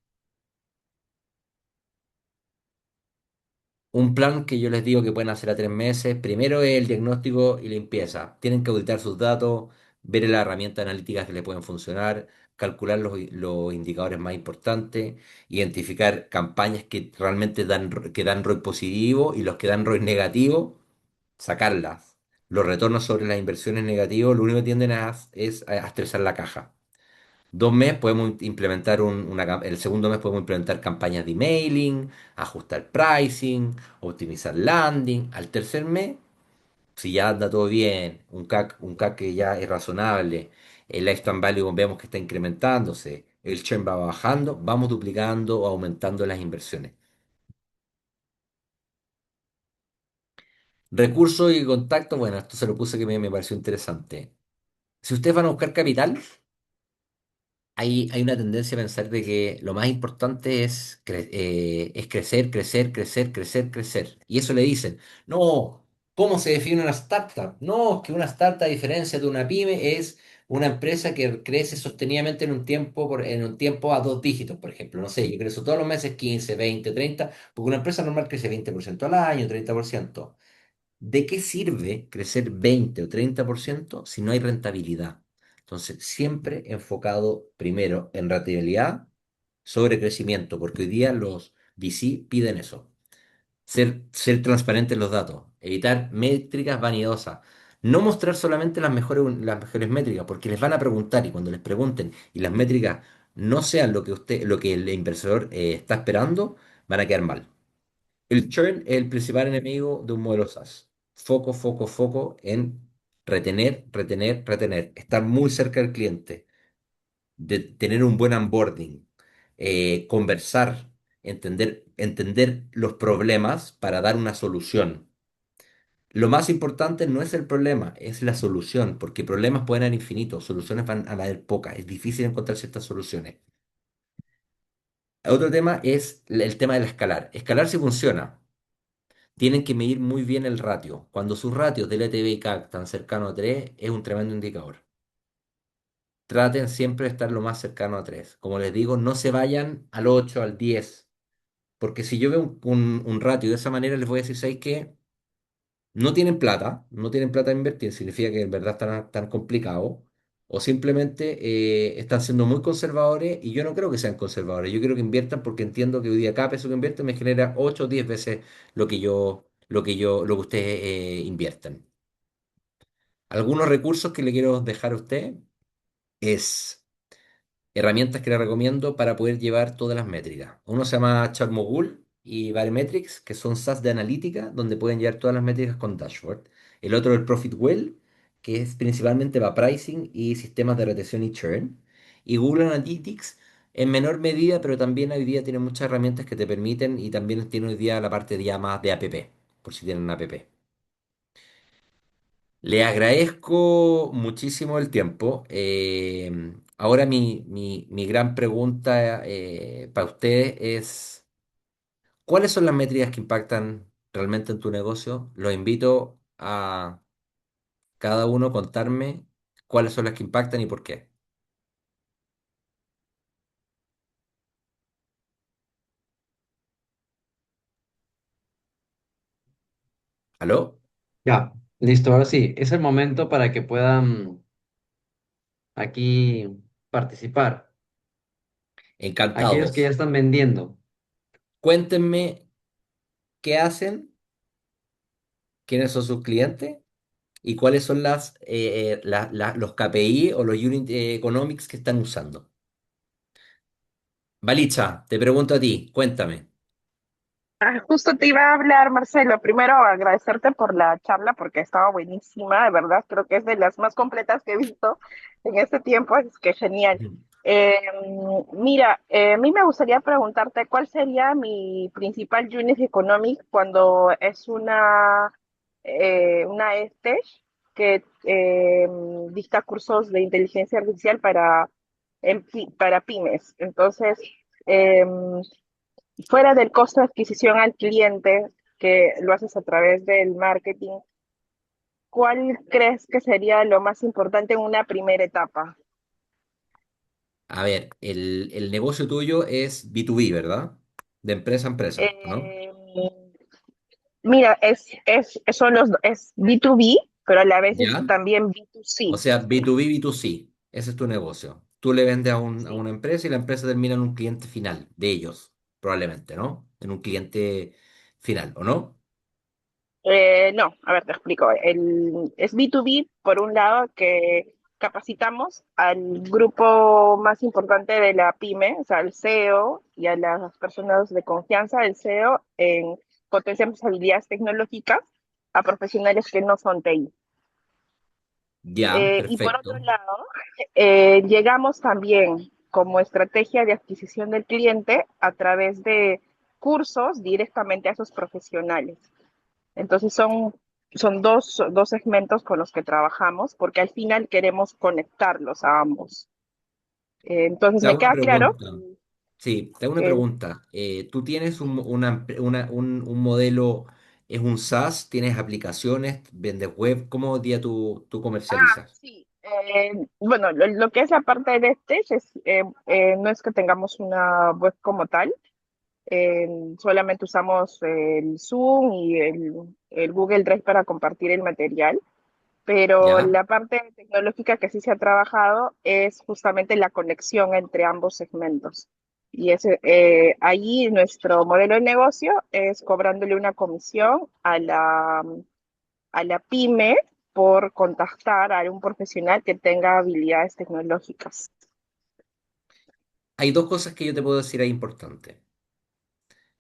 Un plan que yo les digo que pueden hacer a 3 meses, primero es el diagnóstico y limpieza. Tienen que auditar sus datos, ver las herramientas analíticas que les pueden funcionar, calcular los indicadores más importantes, identificar campañas que realmente que dan ROI positivo y los que dan ROI negativo, sacarlas. Los retornos sobre las inversiones negativos lo único que tienden a estresar la caja. 2 meses podemos implementar el segundo mes podemos implementar campañas de emailing, ajustar pricing, optimizar landing. Al tercer mes, si ya anda todo bien, un CAC que ya es razonable, el lifetime value vemos que está incrementándose, el churn va bajando, vamos duplicando o aumentando las inversiones. Recursos y contacto, bueno, esto se lo puse que me pareció interesante. Si ustedes van a buscar capital, hay una tendencia a pensar de que lo más importante es crecer, crecer, crecer, crecer, crecer. Y eso le dicen, no, ¿cómo se define una startup? No, es que una startup, a diferencia de una pyme, es una empresa que crece sostenidamente en un tiempo a 2 dígitos, por ejemplo. No sé, yo crezco todos los meses 15, 20, 30, porque una empresa normal crece 20% al año, 30%. ¿De qué sirve crecer 20 o 30% si no hay rentabilidad? Entonces, siempre enfocado primero en rentabilidad sobre crecimiento, porque hoy día los VC piden eso. Ser transparente en los datos, evitar métricas vanidosas, no mostrar solamente las mejores métricas, porque les van a preguntar y cuando les pregunten y las métricas no sean lo que el inversor está esperando, van a quedar mal. El churn es el principal enemigo de un modelo SaaS. Foco, foco, foco en retener, retener, retener. Estar muy cerca del cliente, de tener un buen onboarding, conversar, entender los problemas para dar una solución. Lo más importante no es el problema, es la solución, porque problemas pueden haber infinitos, soluciones van a haber pocas. Es difícil encontrar ciertas soluciones. Otro tema es el tema de la escalar. Escalar sí funciona. Tienen que medir muy bien el ratio. Cuando sus ratios de LTV y CAC están cercanos a 3, es un tremendo indicador. Traten siempre de estar lo más cercano a 3. Como les digo, no se vayan al 8, al 10, porque si yo veo un ratio de esa manera, les voy a decir, ¿sabes qué? No tienen plata a invertir, significa que en verdad están tan complicados, o simplemente están siendo muy conservadores, y yo no creo que sean conservadores, yo quiero que inviertan porque entiendo que hoy día cada peso que invierten me genera 8 o 10 veces lo que ustedes invierten. Algunos recursos que le quiero dejar a usted es herramientas que le recomiendo para poder llevar todas las métricas. Uno se llama Chartmogul y Baremetrics, que son SaaS de analítica, donde pueden llevar todas las métricas con dashboard. El otro es el Profitwell, que es principalmente para pricing y sistemas de retención y churn. Y Google Analytics en menor medida, pero también hoy día tiene muchas herramientas que te permiten y también tiene hoy día la parte de ya más de app, por si tienen una app. Le agradezco muchísimo el tiempo. Ahora mi gran pregunta para usted es, ¿cuáles son las métricas que impactan realmente en tu negocio? Los invito a cada uno contarme cuáles son las que impactan y por qué. ¿Aló? Ya, listo, ahora sí, es el momento para que puedan aquí participar. Aquellos que ya Encantados. están vendiendo. Cuéntenme qué hacen, quiénes son sus clientes y cuáles son los KPI o los Unit Economics que están usando. Balicha, te pregunto a ti, cuéntame. Justo te iba a hablar, Marcelo. Primero, agradecerte por la charla porque estaba buenísima, de verdad. Creo que es de las más completas que he visto en este tiempo, es que genial. Ujú. Eh, Mira, a mí me gustaría preguntarte cuál sería mi principal unit economic cuando es una EdTech que dicta cursos de inteligencia artificial para pymes. Entonces, em, fuera del costo de adquisición al cliente, que lo haces a través del marketing, ¿cuál crees que sería lo más importante en una primera etapa? A ver, el negocio tuyo es B2B, ¿verdad? De empresa a empresa, ¿no? Eh, Mira, es B2B, pero a la vez es ¿Ya? también O B2C. sea, B2B, B2C. Ese es tu negocio. tú le vendes a, a Sí. una empresa y la empresa termina en un cliente final de ellos, probablemente, ¿no? En un cliente final, ¿o no? No, a ver, te explico. Es B2B, por un lado, que capacitamos al grupo más importante de la pyme, o sea, al CEO y a las personas de confianza del CEO en potenciar sus habilidades tecnológicas a profesionales que no son TI. Ya, Y por otro perfecto. lado, llegamos también como estrategia de adquisición del cliente a través de cursos directamente a esos profesionales. Entonces son dos segmentos con los que trabajamos porque al final queremos conectarlos a ambos. Entonces Te me hago una queda claro pregunta. Sí, te hago una que pregunta. ¿Tú tienes un modelo, es un SaaS? ¿Tienes aplicaciones? ¿Vendes web? ¿Cómo día tú comercializas? sí, bueno, lo que es la parte de Tech es, no es que tengamos una web como tal, solamente usamos el Zoom y el Google Drive para compartir el material. Pero ¿Ya? la parte tecnológica que sí se ha trabajado es justamente la conexión entre ambos segmentos. Y allí nuestro modelo de negocio es cobrándole una comisión a la pyme por contactar a un profesional que tenga habilidades tecnológicas. Hay dos cosas que yo te puedo decir ahí importantes.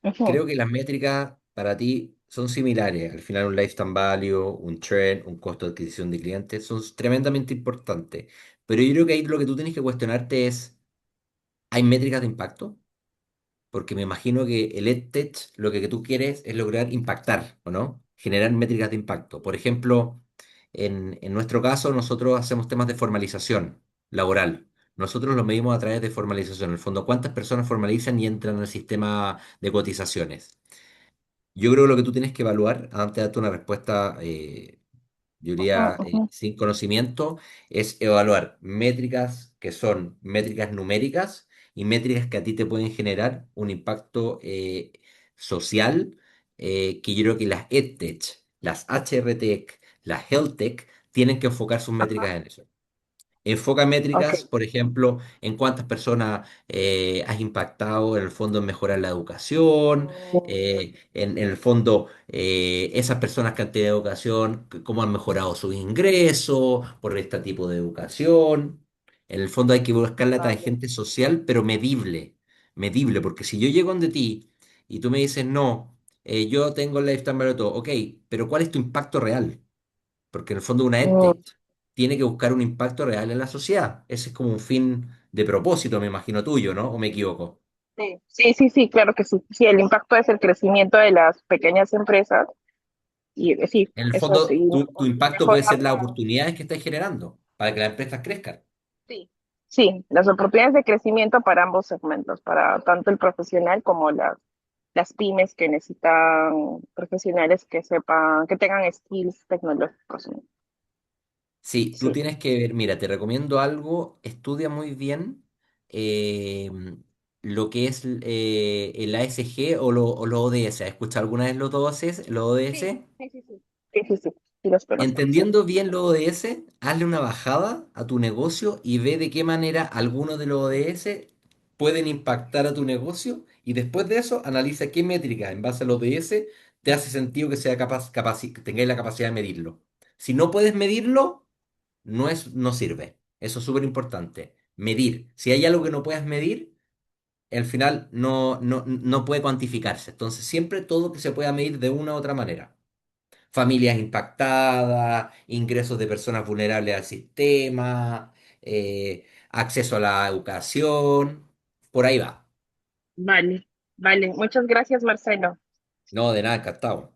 Ujú, Creo que las métricas para ti son similares. Al final, un lifetime value, un churn, un costo de adquisición de clientes son tremendamente importantes. Pero yo creo que ahí lo que tú tienes que cuestionarte es, ¿hay métricas de impacto? Porque me imagino que el EdTech lo que tú quieres es lograr impactar, ¿o no? Generar métricas de impacto. Por ejemplo, en nuestro caso, nosotros hacemos temas de formalización laboral. Nosotros lo medimos a través de formalización. En el fondo, ¿cuántas personas formalizan y entran al sistema de cotizaciones? Yo creo que lo que tú tienes que evaluar antes de darte una respuesta, yo ujú, diría, ujú. sin conocimiento, es evaluar métricas que son métricas numéricas y métricas que a ti te pueden generar un impacto social, que yo creo que las EdTech, las HRTech, las HealthTech tienen que enfocar sus métricas Ajá, en eso. Enfoca ok. métricas, por ejemplo, en cuántas personas has impactado en el fondo en mejorar la educación, en el fondo esas personas que han tenido educación, cómo han mejorado sus ingresos por este tipo de educación. En el fondo hay que buscar la Vale. tangente social, pero medible, medible, porque si yo llego donde ti y tú me dices, no, yo tengo el lifetime value todo, ok, pero ¿cuál es tu impacto real? Porque en el fondo una Mm, EdTech tiene que buscar un impacto real en la sociedad. Ese es como un fin de propósito, me imagino tuyo, ¿no? ¿O me equivoco? sí, sí, sí, sí, claro que sí. Sí, el impacto es el crecimiento de las pequeñas empresas y sí, En el eso fondo, sí, tu y impacto puede mejorar ser las oportunidades que estás generando para que las empresas crezcan. sí, sí, las oportunidades de crecimiento para ambos segmentos, para tanto el profesional como las pymes que necesitan profesionales que sepan, que tengan skills tecnológicos, ¿no? Sí, tú Sí, tienes que ver, mira, te recomiendo algo, estudia muy bien eh, lo que es el ASG o los ODS. ¿Has escuchado alguna vez los ODS? ¿Los sí, ODS? sí, sí, sí, sí, sí, sí, sí los conozco, sí. Entendiendo bien los ODS, hazle una bajada a tu negocio y ve de qué manera algunos de los ODS pueden impactar a tu negocio y después de eso analiza qué métrica en base a los ODS te hace sentido que sea que tengáis la capacidad de medirlo. Si no puedes medirlo, no sirve. Eso es súper importante. Medir. Si hay algo que no puedes medir, al final no puede cuantificarse. Entonces, siempre todo que se pueda medir de una u otra manera: familias impactadas, ingresos de personas vulnerables al sistema, acceso a la educación, por ahí va. Vale, vale, muchas gracias, Marcelo. No, de nada, encantado.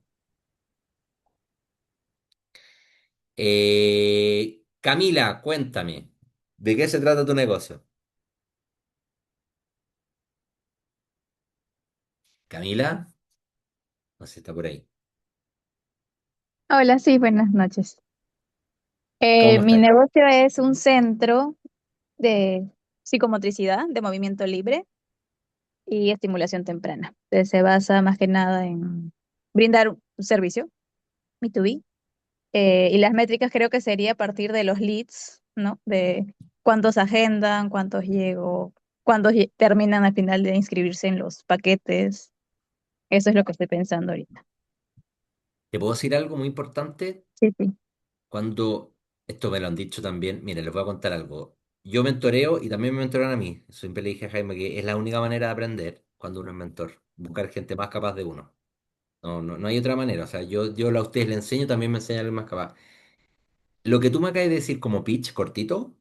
Camila, cuéntame, ¿de qué se trata tu negocio? Camila, no sé si está por ahí. Hola, sí, buenas noches. ¿Cómo Mi está? negocio es un centro de psicomotricidad, de movimiento libre y estimulación temprana. Entonces, se basa más que nada en brindar un servicio, B2B, y las métricas creo que sería a partir de los leads, ¿no? cuántos agendan, cuántos llego, cuántos terminan al final de inscribirse en los paquetes. Eso es lo que estoy pensando ahorita. ¿Te puedo decir algo muy importante? Sí, sí. Cuando, esto me lo han dicho también, mire, les voy a contar algo. Yo mentoreo y también me mentorean a mí. Siempre le dije a Jaime que es la única manera de aprender cuando uno es mentor, buscar gente más capaz de uno. No hay otra manera. O sea, yo a ustedes les enseño, también me enseñan a alguien más capaz. Lo que tú me acabas de decir como pitch cortito,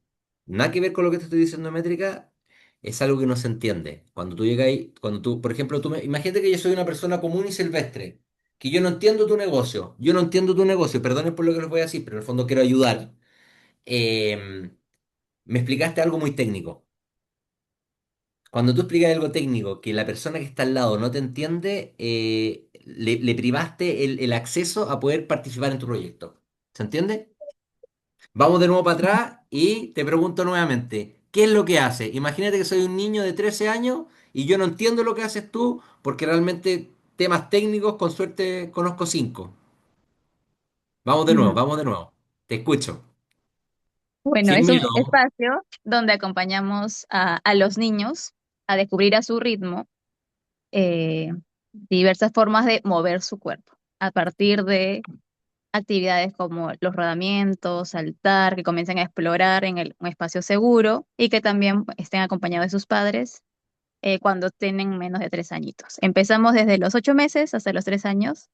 nada que ver con lo que te estoy diciendo de métrica, es algo que no se entiende. Cuando tú llegas ahí, cuando tú, por ejemplo, imagínate que yo soy una persona común y silvestre, que yo no entiendo tu negocio, yo no entiendo tu negocio, perdonen por lo que les voy a decir, pero en el fondo quiero ayudar. Eh, Me explicaste algo muy técnico. Cuando tú explicas algo técnico que la persona que está al lado no te entiende, le privaste el acceso a poder participar en tu proyecto. ¿Se entiende? Vamos de nuevo para atrás y te pregunto nuevamente, ¿qué es lo que haces? Imagínate que soy un niño de 13 años y yo no entiendo lo que haces tú porque realmente temas técnicos con suerte conozco 5. Vamos de nuevo, Mm. vamos de nuevo. Te escucho. Bueno, Sin es un miedo. espacio donde acompañamos a los niños a descubrir a su ritmo diversas formas de mover su cuerpo a partir de actividades como los rodamientos, saltar, que comiencen a explorar en un espacio seguro y que también estén acompañados de sus padres cuando tienen menos de 3 añitos. Empezamos desde los 8 meses hasta los 3 años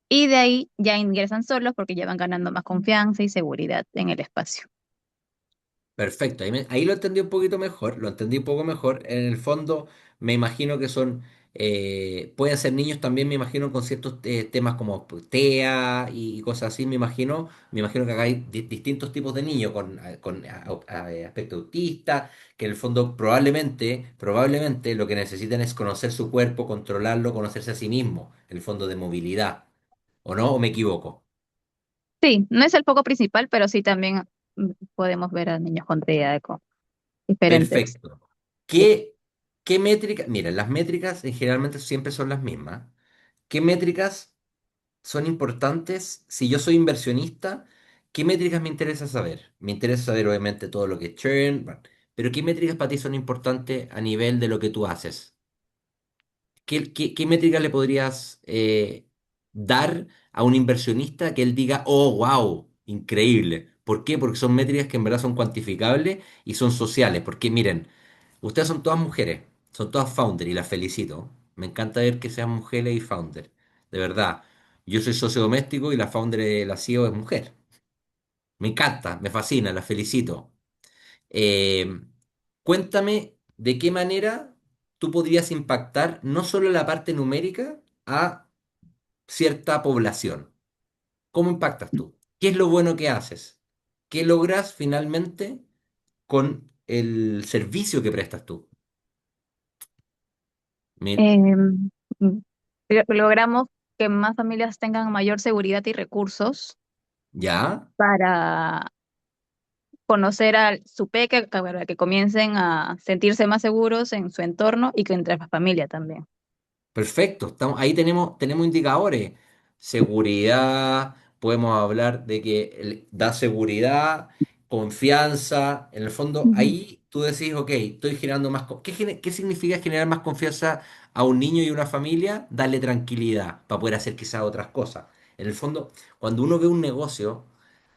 y de ahí ya ingresan solos porque ya van ganando más confianza y seguridad en el espacio. Perfecto, ahí lo entendí un poquito mejor, lo entendí un poco mejor. En el fondo, me imagino que son, pueden ser niños también, me imagino, con ciertos temas como pues, TEA y cosas así, me imagino que acá hay distintos tipos de niños con aspecto autista, que en el fondo probablemente lo que necesitan es conocer su cuerpo, controlarlo, conocerse a sí mismo, el fondo de movilidad, ¿o no? ¿O me equivoco? Sí, no es el foco principal, pero sí también podemos ver a niños con TEA con diferentes. Perfecto. ¿Qué métricas? Mira, las métricas generalmente siempre son las mismas. ¿Qué métricas son importantes? Si yo soy inversionista, ¿qué métricas me interesa saber? Me interesa saber obviamente todo lo que es churn, bueno, pero ¿qué métricas para ti son importantes a nivel de lo que tú haces? ¿Qué métricas le podrías dar a un inversionista que él diga, oh, wow, increíble? ¿Por qué? Porque son métricas que en verdad son cuantificables y son sociales. Porque miren, ustedes son todas mujeres, son todas founder y las felicito. Me encanta ver que sean mujeres y founder. De verdad. Yo soy socio doméstico y la founder de la CEO es mujer. Me encanta, me fascina, la felicito. Eh, Cuéntame de qué manera tú podrías impactar no solo la parte numérica a cierta población. ¿Cómo impactas tú? ¿Qué es lo bueno que haces? ¿Qué logras finalmente con el servicio que prestas tú? Mi- Em, mm, Logramos que más familias tengan mayor seguridad y recursos ¿Ya? para conocer a su peque, para que comiencen a sentirse más seguros en su entorno y que entre la familia también. Perfecto, ahí tenemos indicadores. Seguridad, podemos hablar de que da seguridad, confianza. En el fondo, Ujú. ahí tú decís, ok, estoy generando más. ¿Qué significa generar más confianza a un niño y una familia? Darle tranquilidad para poder hacer quizás otras cosas. En el fondo, cuando uno ve un negocio,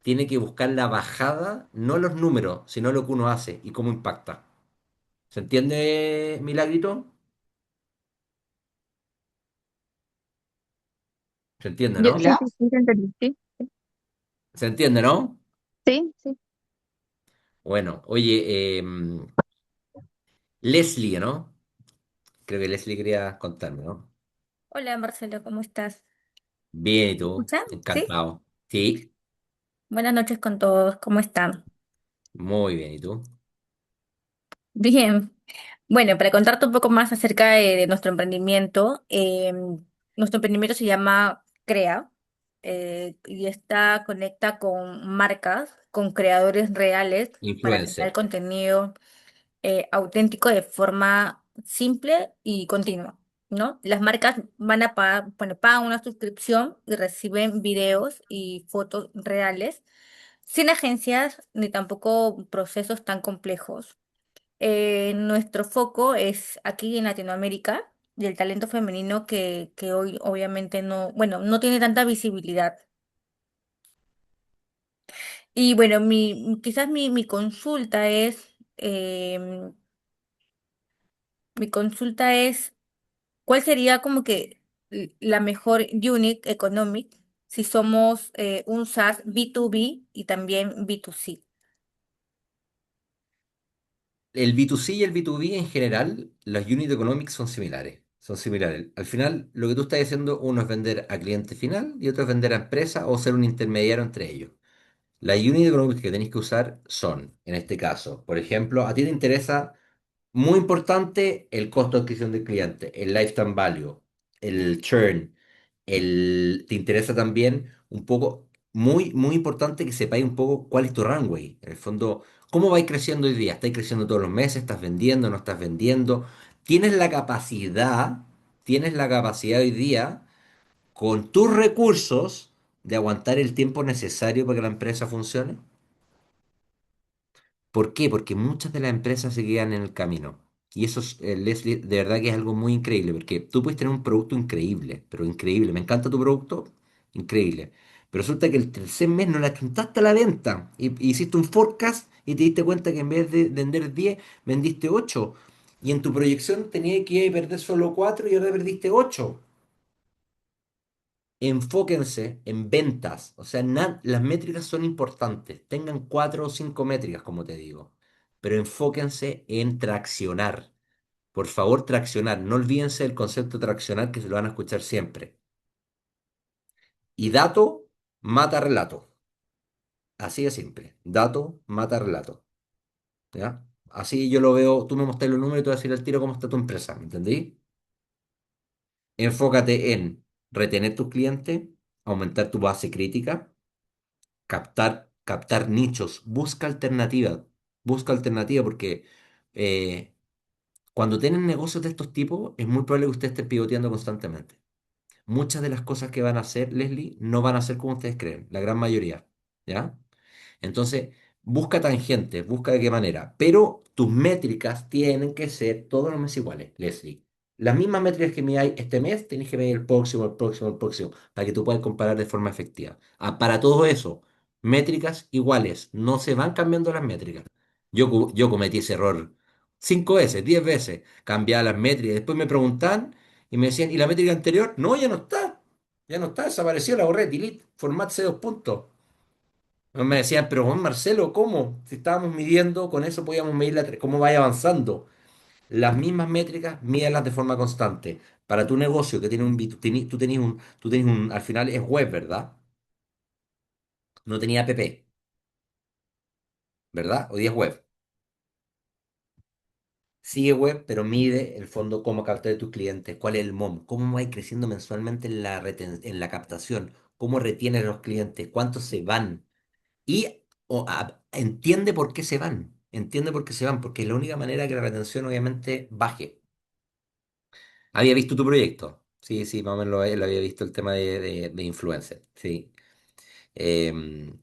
tiene que buscar la bajada, no los números, sino lo que uno hace y cómo impacta. ¿Se entiende, Milagrito? ¿Se entiende, Sí, no? sí, sí, te entendí. Sí, ¿Se entiende, no? sí, sí. Bueno, oye, Leslie, ¿no? Creo que Leslie quería contarme, ¿no? Hola Marcelo, ¿cómo estás? Bien, ¿y ¿Me tú? escuchan? ¿Sí? Encantado. Sí, Buenas noches con todos, ¿cómo están? muy bien, ¿y tú? Bien. Bueno, para contarte un poco más acerca de nuestro emprendimiento se llama Crea y está conecta con marcas, con creadores reales para generar Influencer. contenido auténtico de forma simple y continua, ¿no? Las marcas van a pagar, bueno, pagan una suscripción y reciben videos y fotos reales sin agencias ni tampoco procesos tan complejos. Nuestro foco es aquí en Latinoamérica y el talento femenino que hoy obviamente no, bueno, no tiene tanta visibilidad. Y bueno, quizás mi consulta mi consulta es, ¿cuál sería como que la mejor unit economic si somos un SaaS B2B y también B2C? El B2C y el B2B en general, los unit economics son similares. Son similares. Al final, lo que tú estás haciendo, uno es vender a cliente final y otro es vender a empresa o ser un intermediario entre ellos. Las unit economics que tenéis que usar son, en este caso, por ejemplo, a ti te interesa muy importante el costo de adquisición del cliente, el lifetime value, el churn, te interesa también un poco, muy importante que sepáis un poco cuál es tu runway. En el fondo, ¿cómo vais creciendo hoy día? ¿Estáis creciendo todos los meses? ¿Estás vendiendo? ¿No estás vendiendo? ¿Tienes la capacidad, tienes la capacidad hoy día con tus recursos de aguantar el tiempo necesario para que la empresa funcione? ¿Por qué? Porque muchas de las empresas se quedan en el camino. Y eso, Leslie, de verdad que es algo muy increíble, porque tú puedes tener un producto increíble, pero increíble. Me encanta tu producto, increíble. Pero resulta que el tercer mes no la chuntaste a la venta. Y hiciste un forecast y te diste cuenta que en vez de vender 10 vendiste 8. Y en tu proyección tenías que perder solo 4 y ahora perdiste 8. Enfóquense en ventas. O sea, las métricas son importantes. Tengan 4 o 5 métricas, como te digo. Pero enfóquense en traccionar. Por favor, traccionar. No olvídense del concepto traccionar que se lo van a escuchar siempre. Y dato mata relato. Así de simple. Dato mata relato. ¿Ya? Así yo lo veo. Tú me mostras los números y te voy a decir al tiro cómo está tu empresa. ¿Me entendí? Enfócate en retener tus clientes, aumentar tu base crítica, captar nichos, busca alternativas porque eh, cuando tienen negocios de estos tipos es muy probable que usted esté pivoteando constantemente. Muchas de las cosas que van a hacer, Leslie, no van a ser como ustedes creen, la gran mayoría, ¿ya? Entonces, busca tangentes, busca de qué manera, pero tus métricas tienen que ser todos los meses iguales, Leslie. Las mismas métricas que miráis este mes, tenéis que medir el próximo, el próximo, el próximo, para que tú puedas comparar de forma efectiva. Ah, para todo eso, métricas iguales, no se van cambiando las métricas. Yo cometí ese error 5 veces, 10 veces, cambiaba las métricas, después me preguntaban y me decían, ¿y la métrica anterior? No, ya no está, desapareció, la borré, delete, format C2 puntos. Me decían, pero Juan Marcelo, ¿cómo? Si estábamos midiendo, con eso podíamos medir cómo vaya avanzando. Las mismas métricas, mídelas de forma constante. Para tu negocio que tiene tú tenías al final es web, ¿verdad? No tenía app, ¿verdad? Hoy día es web. Sigue web, pero mide el fondo cómo captar tus clientes, cuál es el MOM, cómo va creciendo mensualmente en en la captación, cómo retienes a los clientes, cuántos se van. Y entiende por qué se van. Entiende por qué se van, porque es la única manera que la retención obviamente baje. Había visto tu proyecto. Sí, sí, más o menos lo había visto el tema de influencer. Sí. Em,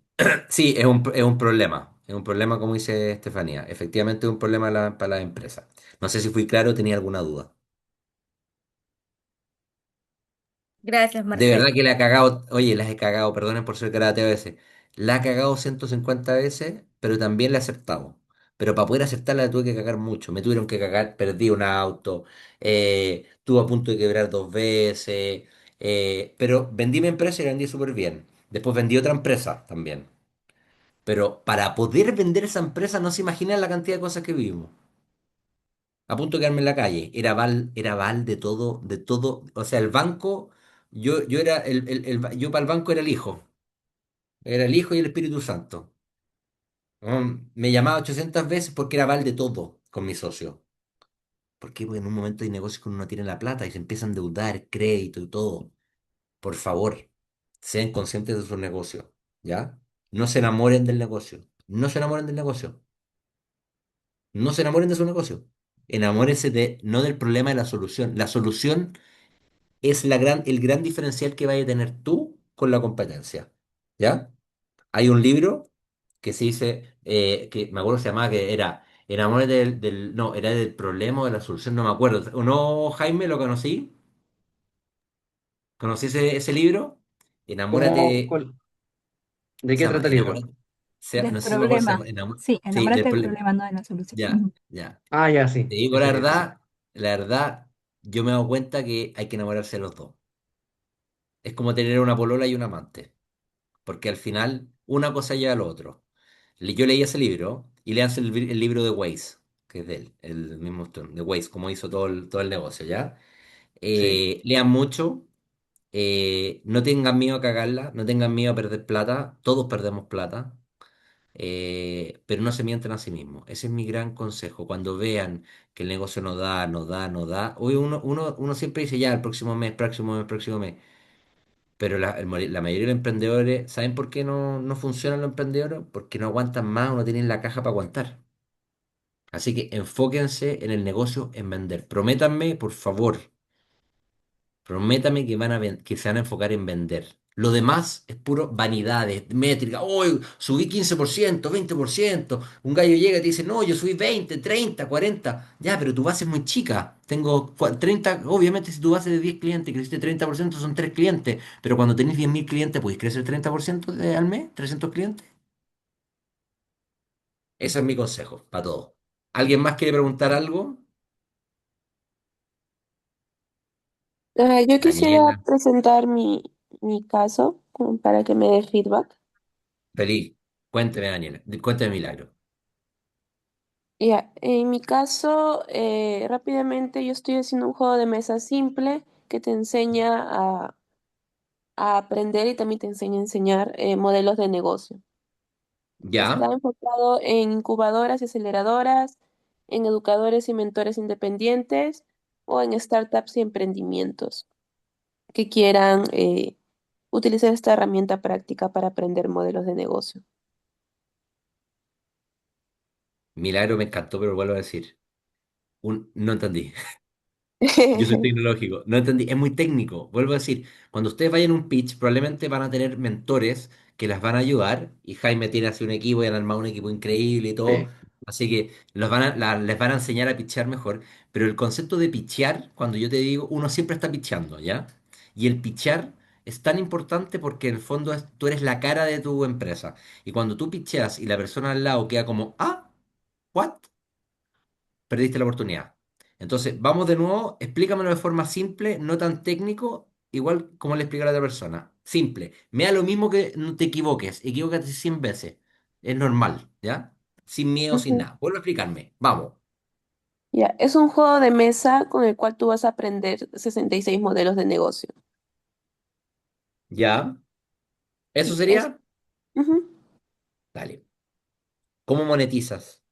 sí, es un problema. Es un problema, como dice Estefanía. Efectivamente es un problema para la empresa. No sé si fui claro, tenía alguna duda. Gracias, De Marcelo. verdad que la he cagado, oye, las he cagado, perdonen por ser karate a veces. La he cagado 150 veces, pero también la he acertado. Pero para poder acertarla la tuve que cagar mucho. Me tuvieron que cagar, perdí un auto, estuve a punto de quebrar 2 veces, pero vendí mi empresa y la vendí súper bien. Después vendí otra empresa también. Pero para poder vender esa empresa no se imaginan la cantidad de cosas que vivimos. A punto de quedarme en la calle. Era val de todo, de todo. O sea, el banco, yo era yo para el banco era el hijo. Era el hijo y el Espíritu Santo. Me llamaba 800 veces porque era val de todo con mi socio. Porque en un momento hay negocios que uno no tiene la plata y se empieza a endeudar, crédito y todo. Por favor, sean conscientes de sus negocios, ¿ya? No se enamoren del negocio. No se enamoren del negocio. No se enamoren de su negocio. Enamórense no del problema de la solución. La solución es el gran diferencial que vaya a tener tú con la competencia. ¿Ya? Hay un libro que se dice, que me acuerdo que se llamaba que era Enamórate no, era del problema o de la solución, no me acuerdo. ¿O no, Jaime, lo conocí? ¿Conocí ese libro? ¿Cómo, Enamórate, de se qué llama trata el libro? Enamórate, Del no sé si me acuerdo, se llama problema. Sí, sí, enamórate del problema, no de la solución. ya, Ujú. ya. Ah, ya, Te sí, digo ese libro, sí. la verdad, yo me he dado cuenta que hay que enamorarse de los dos. Es como tener una polola y un amante, porque al final una cosa lleva a lo otro. Yo leí ese libro y leanse el libro de Weiss, que es de él, el mismo de Weiss, cómo hizo todo el negocio, ¿ya? Sí. Lean mucho, no tengan miedo a cagarla, no tengan miedo a perder plata, todos perdemos plata, pero no se mientan a sí mismos. Ese es mi gran consejo. Cuando vean que el negocio no da, no da, no da, hoy uno siempre dice ya, el próximo mes, próximo mes, próximo mes. Pero la mayoría de los emprendedores, ¿saben por qué no funcionan los emprendedores? Porque no aguantan más o no tienen la caja para aguantar. Así que enfóquense en el negocio, en vender. Prométanme, por favor, prométame que que se van a enfocar en vender. Lo demás es puro vanidades, métrica. Hoy subí 15%, 20%. Un gallo llega y te dice, no, yo subí 20, 30, 40. Ya, pero tu base es muy chica. Tengo 30, obviamente si tu base es de 10 clientes y creciste 30% son 3 clientes. Pero cuando tenés 10.000 clientes, ¿podéis crecer 30% al mes? ¿300 clientes? Ese es mi consejo para todos. ¿Alguien más quiere preguntar algo? Yo quisiera Daniela, presentar mi caso como para que me dé feedback. feliz. Cuénteme, Daniela. Cuénteme, Milagro. Ya, en mi caso, rápidamente yo estoy haciendo un juego de mesa simple que te enseña a aprender y también te enseña a enseñar modelos de negocio. Está ¿Ya? enfocado en incubadoras y aceleradoras, en educadores y mentores independientes o en startups y emprendimientos que quieran utilizar esta herramienta práctica para aprender modelos de negocio. Milagro me encantó, pero vuelvo a decir. No entendí. Yo soy tecnológico. No entendí. Es muy técnico. Vuelvo a decir, cuando ustedes vayan a un pitch, probablemente van a tener mentores que las van a ayudar. Y Jaime tiene así un equipo y han armado un equipo increíble y todo. Sí. Así que les van a enseñar a pitchear mejor. Pero el concepto de pitchear, cuando yo te digo, uno siempre está pitcheando, ¿ya? Y el pitchear es tan importante porque en el fondo tú eres la cara de tu empresa. Y cuando tú pitcheas y la persona al lado queda como, ah, ¿what? Perdiste la oportunidad. Entonces, vamos de nuevo, explícamelo de forma simple, no tan técnico, igual como le explica a la otra persona. Simple. Me da lo mismo que no te equivoques, equivócate 100 veces. Es normal, ¿ya? Sin miedo, sin Ujú. nada. Vuelvo a explicarme. Vamos. Ya, es un juego de mesa con el cual tú vas a aprender 66 modelos de negocio. ¿Ya? ¿Eso Sí, es, sería? ujú. Dale. ¿Cómo monetizas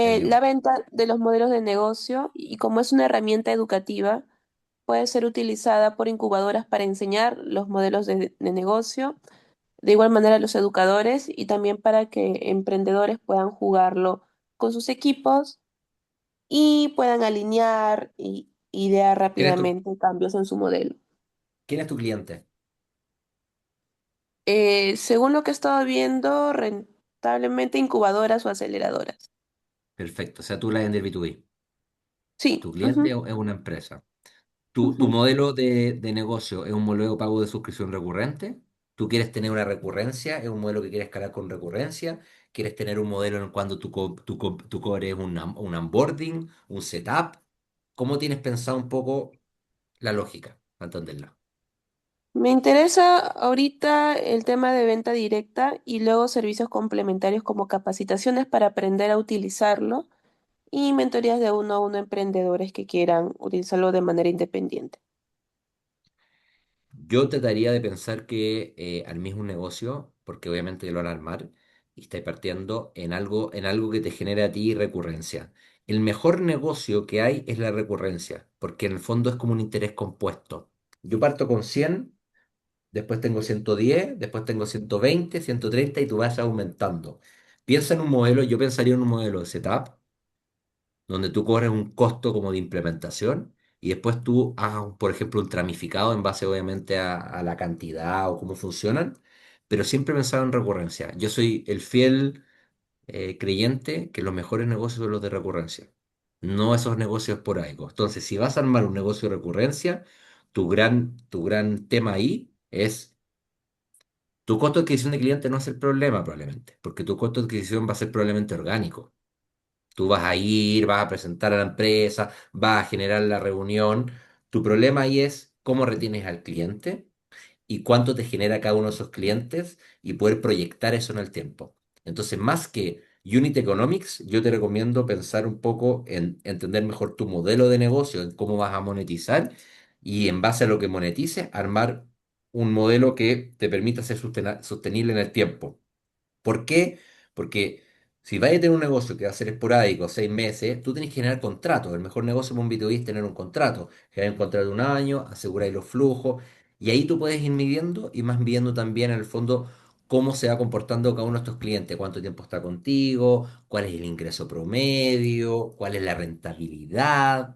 el La negocio? venta de los modelos de negocio y como es una herramienta educativa, puede ser utilizada por incubadoras para enseñar los modelos de negocio, de igual manera los educadores y también para que emprendedores puedan jugarlo con sus equipos y puedan alinear y idear ¿Quién es tu, rápidamente cambios en su modelo. quién es tu cliente? Según lo que he estado viendo, rentablemente incubadoras o aceleradoras. Perfecto. O sea, tú la vendes B2B. Sí, Tu cliente ujú, es una empresa. Tu ujú. modelo de negocio es un modelo de pago de suscripción recurrente. ¿Tú quieres tener una recurrencia? ¿Es un modelo que quieres escalar con recurrencia? ¿Quieres tener un modelo en cuando tú cobres un onboarding, un setup? ¿Cómo tienes pensado un poco la lógica para entenderla? Me interesa ahorita el tema de venta directa y luego servicios complementarios como capacitaciones para aprender a utilizarlo y mentorías de uno a uno a emprendedores que quieran utilizarlo de manera independiente. Yo trataría de pensar que armís un negocio, porque obviamente lo van a armar, y estáis partiendo en algo que te genere a ti recurrencia. El mejor negocio que hay es la recurrencia, porque en el fondo es como un interés compuesto. Yo parto con 100, después tengo 110, después tengo 120, 130 y tú vas aumentando. Piensa en un modelo, yo pensaría en un modelo de setup, donde tú cobres un costo como de implementación y después tú hagas, por ejemplo, un tramificado en base obviamente a la cantidad o cómo funcionan, pero siempre he pensado en recurrencia. Yo soy el fiel creyente que los mejores negocios son los de recurrencia, no esos negocios esporádicos. Entonces, si vas a armar un negocio de recurrencia, tu gran tema ahí es tu costo de adquisición de cliente no es el problema probablemente, porque tu costo de adquisición va a ser probablemente orgánico. Tú vas a ir, vas a presentar a la empresa, vas a generar la reunión. Tu problema ahí es cómo retienes al cliente y cuánto te genera cada uno de esos clientes y poder proyectar eso en el tiempo. Entonces, más que Unit Economics, yo te recomiendo pensar un poco en entender mejor tu modelo de negocio, en cómo vas a monetizar y en base a lo que monetices, armar un modelo que te permita ser sostenible en el tiempo. ¿Por qué? Porque si vais a tener un negocio que va a ser esporádico, 6 meses, tú tenés que generar contratos. El mejor negocio para un B2B es tener un contrato. Generar un contrato de un año, asegurar los flujos, y ahí tú puedes ir midiendo y más midiendo también en el fondo cómo se va comportando cada uno de estos clientes, cuánto tiempo está contigo, cuál es el ingreso promedio, cuál es la rentabilidad,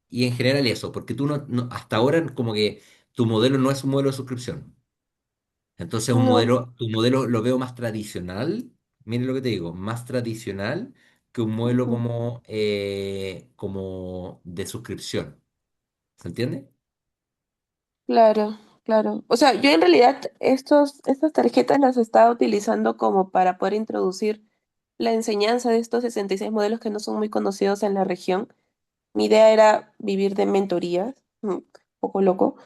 y en general eso, porque tú hasta ahora como que tu modelo no es un modelo de suscripción. Entonces, No, tu modelo lo veo más tradicional, mire lo que te digo, más tradicional que un modelo ujú, como de suscripción. ¿Se entiende? claro, claro. O sea, yo en realidad estas tarjetas las estaba utilizando como para poder introducir la enseñanza de estos 66 modelos que no son muy conocidos en la región. Mi idea era vivir de mentorías, un poco loco,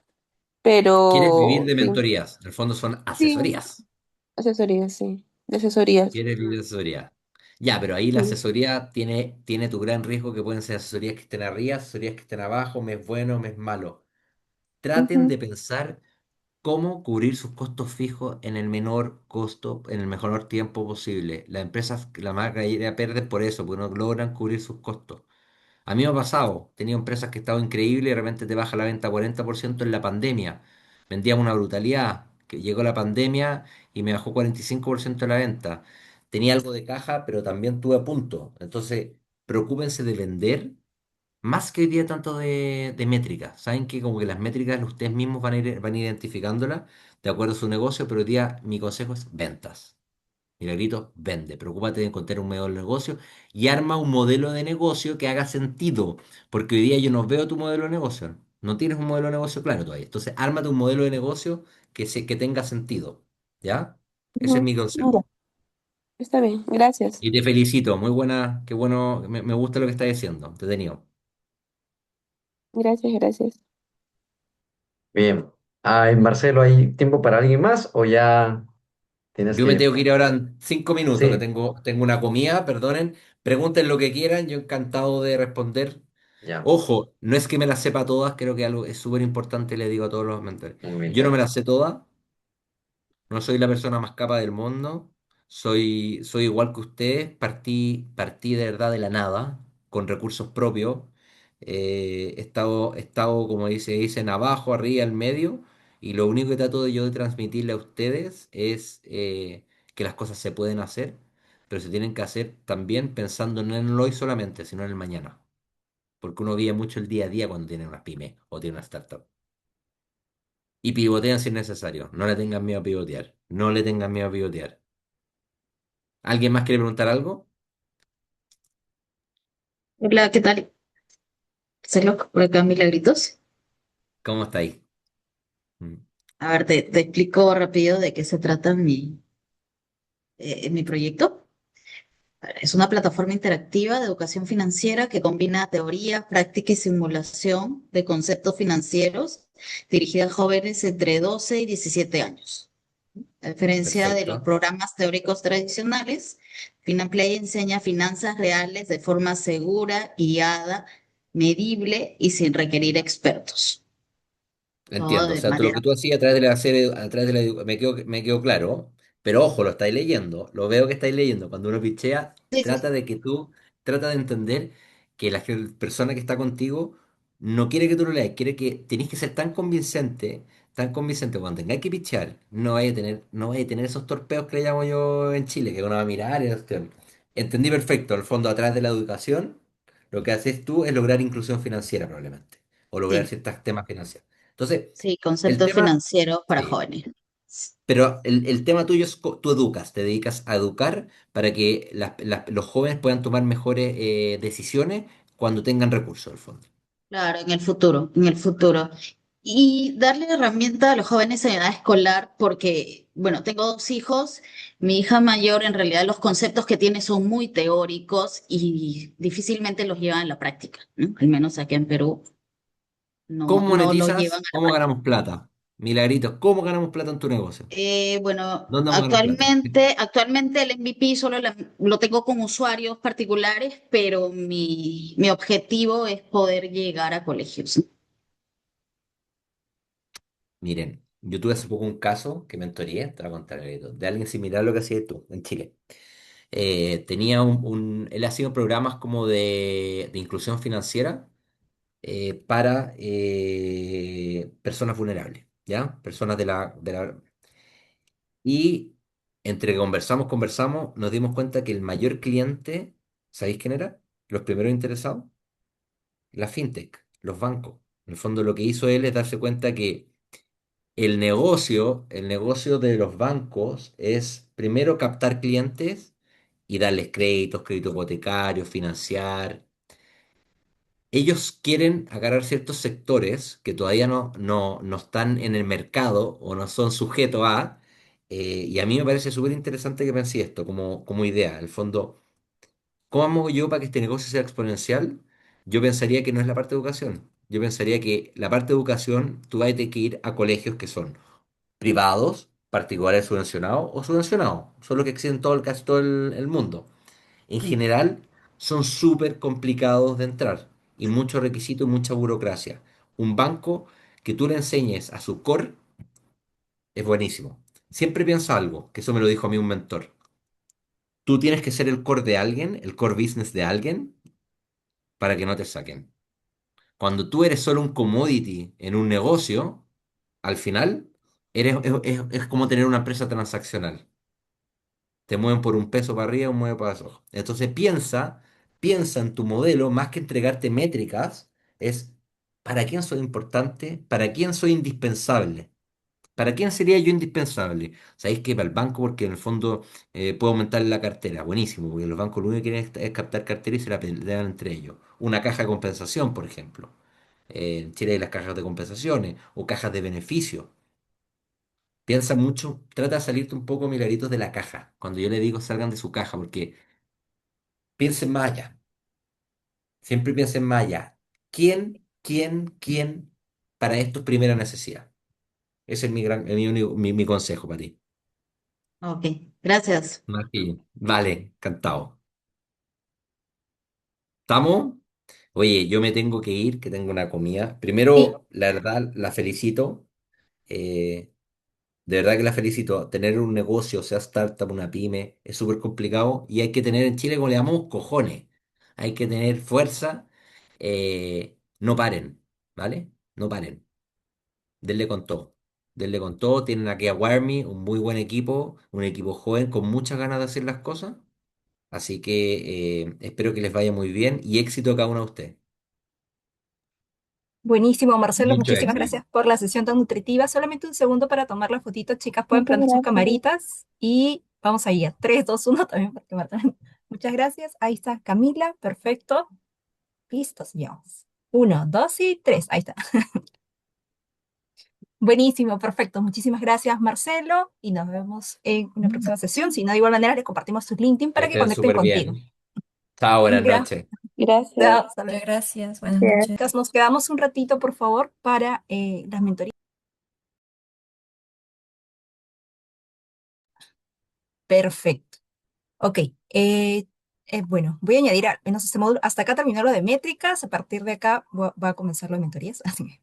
¿Quieres vivir pero de sí, mentorías? En el fondo son sí, asesorías. asesorías, sí, de asesorías. ¿Quieres vivir de asesoría? Ya, pero ahí la Sí. asesoría tiene tu gran riesgo que pueden ser asesorías que estén arriba, asesorías que estén abajo, mes bueno, mes malo. Traten Ujú, de pensar cómo cubrir sus costos fijos en el menor costo, en el mejor tiempo posible. Las empresas, la mayoría pierden por eso, porque no logran cubrir sus costos. A mí me ha pasado, tenía empresas que estaban increíbles y de repente te baja la venta 40% en la pandemia. Vendíamos una brutalidad, que llegó la pandemia y me bajó 45% la venta. Tenía algo de caja, pero también tuve a punto. Entonces, preocúpense de vender más que hoy día tanto de métricas. Saben que como que las métricas ustedes mismos van a ir identificándolas de acuerdo a su negocio, pero hoy día mi consejo es ventas. Milagrito, vende. Preocúpate de encontrar un modelo de negocio y arma un modelo de negocio que haga sentido. Porque hoy día yo no veo tu modelo de negocio. No tienes un modelo de negocio claro todavía. Entonces, ármate un modelo de negocio que tenga sentido. ¿Ya? Ese es ujú. mi Ya, consejo. está bien, gracias. Y te felicito. Muy buena, qué bueno. Me gusta lo que estás diciendo. Entretenido. Gracias, gracias. Bien. Ay, Marcelo, ¿hay tiempo para alguien más o ya tienes Yo que me tengo que irte? ir ahora en 5 minutos, que Sí, tengo una comida, perdonen. Pregunten lo que quieran, yo encantado de responder. ya, Ojo, no es que me las sepa todas, creo que algo es súper importante, le digo a todos los mentores. muy Yo no me bien. las sé todas, no soy la persona más capa del mundo, soy igual que ustedes, partí de verdad de la nada, con recursos propios. He estado, como dicen, abajo, arriba, al medio, y lo único que trato yo de transmitirle a ustedes es que las cosas se pueden hacer, pero se tienen que hacer también pensando no en el hoy solamente, sino en el mañana, porque uno vive mucho el día a día cuando tiene una pyme o tiene una startup. Y pivotean si es necesario. No le tengan miedo a pivotear. No le tengan miedo a pivotear. ¿Alguien más quiere preguntar algo? Hola, ¿qué tal? Marcelo, por acá Milagritos. ¿Cómo está ahí? A ver, te explico rápido de qué se trata mi proyecto. A ver, es una plataforma interactiva de educación financiera que combina teoría, práctica y simulación de conceptos financieros dirigida a jóvenes entre 12 y 17 años. A diferencia de los Perfecto. programas teóricos tradicionales, FinAPlay enseña finanzas reales de forma segura, guiada, medible y sin requerir expertos. Todo Entiendo. O de sea, lo manera. que tú hacías me quedó claro. Pero ojo, lo estáis leyendo. Lo veo que estáis leyendo. Cuando uno pichea, Sí, sí, trata de que trata de entender que la persona que está contigo no quiere que tú lo leas, quiere que tenés que ser tan convincente cuando tengáis que pichear, no vaya a tener esos torpeos que le llamo yo en Chile, que uno va a mirar y cuestión. Entendí perfecto. Al fondo, atrás de la educación, lo que haces tú es lograr inclusión financiera probablemente, o lograr sí, ciertos temas financieros. Entonces, sí, el conceptos tema, financieros para sí, jóvenes. Pero el tema tuyo es, tú educas, te dedicas a educar para que los jóvenes puedan tomar mejores decisiones cuando tengan recursos, al fondo. Claro, en el futuro, en el futuro. Y darle herramienta a los jóvenes en edad escolar, porque, bueno, tengo dos hijos. Mi hija mayor, en realidad, los conceptos que tiene son muy teóricos y difícilmente los llevan a la práctica, ¿no? Al menos aquí en Perú no, ¿Cómo no lo llevan monetizas? a la ¿Cómo práctica. ganamos plata? Milagritos, ¿cómo ganamos plata en tu negocio? Bueno, ¿Dónde vamos a ganar plata? actualmente el MVP solo lo tengo con usuarios particulares, pero mi objetivo es poder llegar a colegios. Miren, yo tuve hace poco un caso que mentoreé, te voy a contar, Milagritos, de alguien similar a lo que hacías tú en Chile. Tenía él hacía programas como de inclusión financiera para personas vulnerables, ¿ya? Personas Y entre que conversamos, nos dimos cuenta que el mayor cliente, ¿sabéis quién era? Los primeros interesados, la fintech, los bancos. En el fondo lo que hizo él es darse cuenta que el negocio de los bancos es primero captar clientes y darles créditos, crédito hipotecario, financiar. Ellos quieren agarrar ciertos sectores que todavía no están en el mercado o no son sujetos y a mí me parece súper interesante que pensé esto como idea. En el fondo, ¿cómo hago yo para que este negocio sea exponencial? Yo pensaría que no es la parte de educación. Yo pensaría que la parte de educación tú vas a tener que ir a colegios que son privados, particulares subvencionados o subvencionados. Son los que existen casi todo el mundo. En Sí. general son súper complicados de entrar y muchos requisitos y mucha burocracia. Un banco que tú le enseñes a su core es buenísimo. Siempre piensa algo, que eso me lo dijo a mí un mentor. Tú tienes que ser el core de alguien, el core business de alguien, para que no te saquen. Cuando tú eres solo un commodity en un negocio, al final es como tener una empresa transaccional. Te mueven por un peso para arriba, un mueve para abajo. Entonces piensa en tu modelo, más que entregarte métricas, es ¿para quién soy importante? ¿Para quién soy indispensable? ¿Para quién sería yo indispensable? ¿Sabéis que para el banco? Porque en el fondo puedo aumentar la cartera. Buenísimo, porque los bancos lo único que quieren es captar cartera y se la pelean entre ellos. Una caja de compensación, por ejemplo. En Chile hay las cajas de compensaciones o cajas de beneficio. Piensa mucho, trata de salirte un poco, Milagritos, de la caja. Cuando yo le digo salgan de su caja, porque piensen más allá. Siempre piensen más allá. ¿Quién para esto es primera necesidad? Ese es mi consejo para ti. Ok, gracias. Más que yo. Vale, encantado. ¿Estamos? Oye, yo me tengo que ir, que tengo una comida. Sí. Primero, la verdad, la felicito. eh, De verdad que la felicito. Tener un negocio, sea startup, una pyme, es súper complicado y hay que tener en Chile, como le llamamos, cojones. Hay que tener fuerza. No paren, ¿vale? No paren. Denle con todo. Denle con todo. Tienen aquí a Warmy, un muy buen equipo, un equipo joven con muchas ganas de hacer las cosas. Así que espero que les vaya muy bien y éxito a cada uno de ustedes. Buenísimo, Marcelo, Mucho muchísimas éxito. gracias por la sesión tan nutritiva. Solamente un segundo para tomar la fotito, chicas, pueden Muchas prender sus gracias. camaritas y vamos ahí a 3, 2, 1 también para que Marta. Muchas gracias. Ahí está Camila, perfecto. Listos, ya vamos. 1, 2 y 3. Ahí está. Buenísimo, perfecto. Muchísimas gracias, Marcelo, y nos vemos en una próxima sesión. Si no, de igual manera, le compartimos tu LinkedIn Que para que estén conecten súper contigo. bien. Chao, buenas Gracias. noches. Gracias. Muchas gracias. Buenas Gracias. noches. Nos quedamos un ratito, por favor, para las mentorías. Perfecto. Ok, bueno, voy a añadir al menos este módulo. Hasta acá terminó lo de métricas. A partir de acá voy a comenzar lo de mentorías. Así que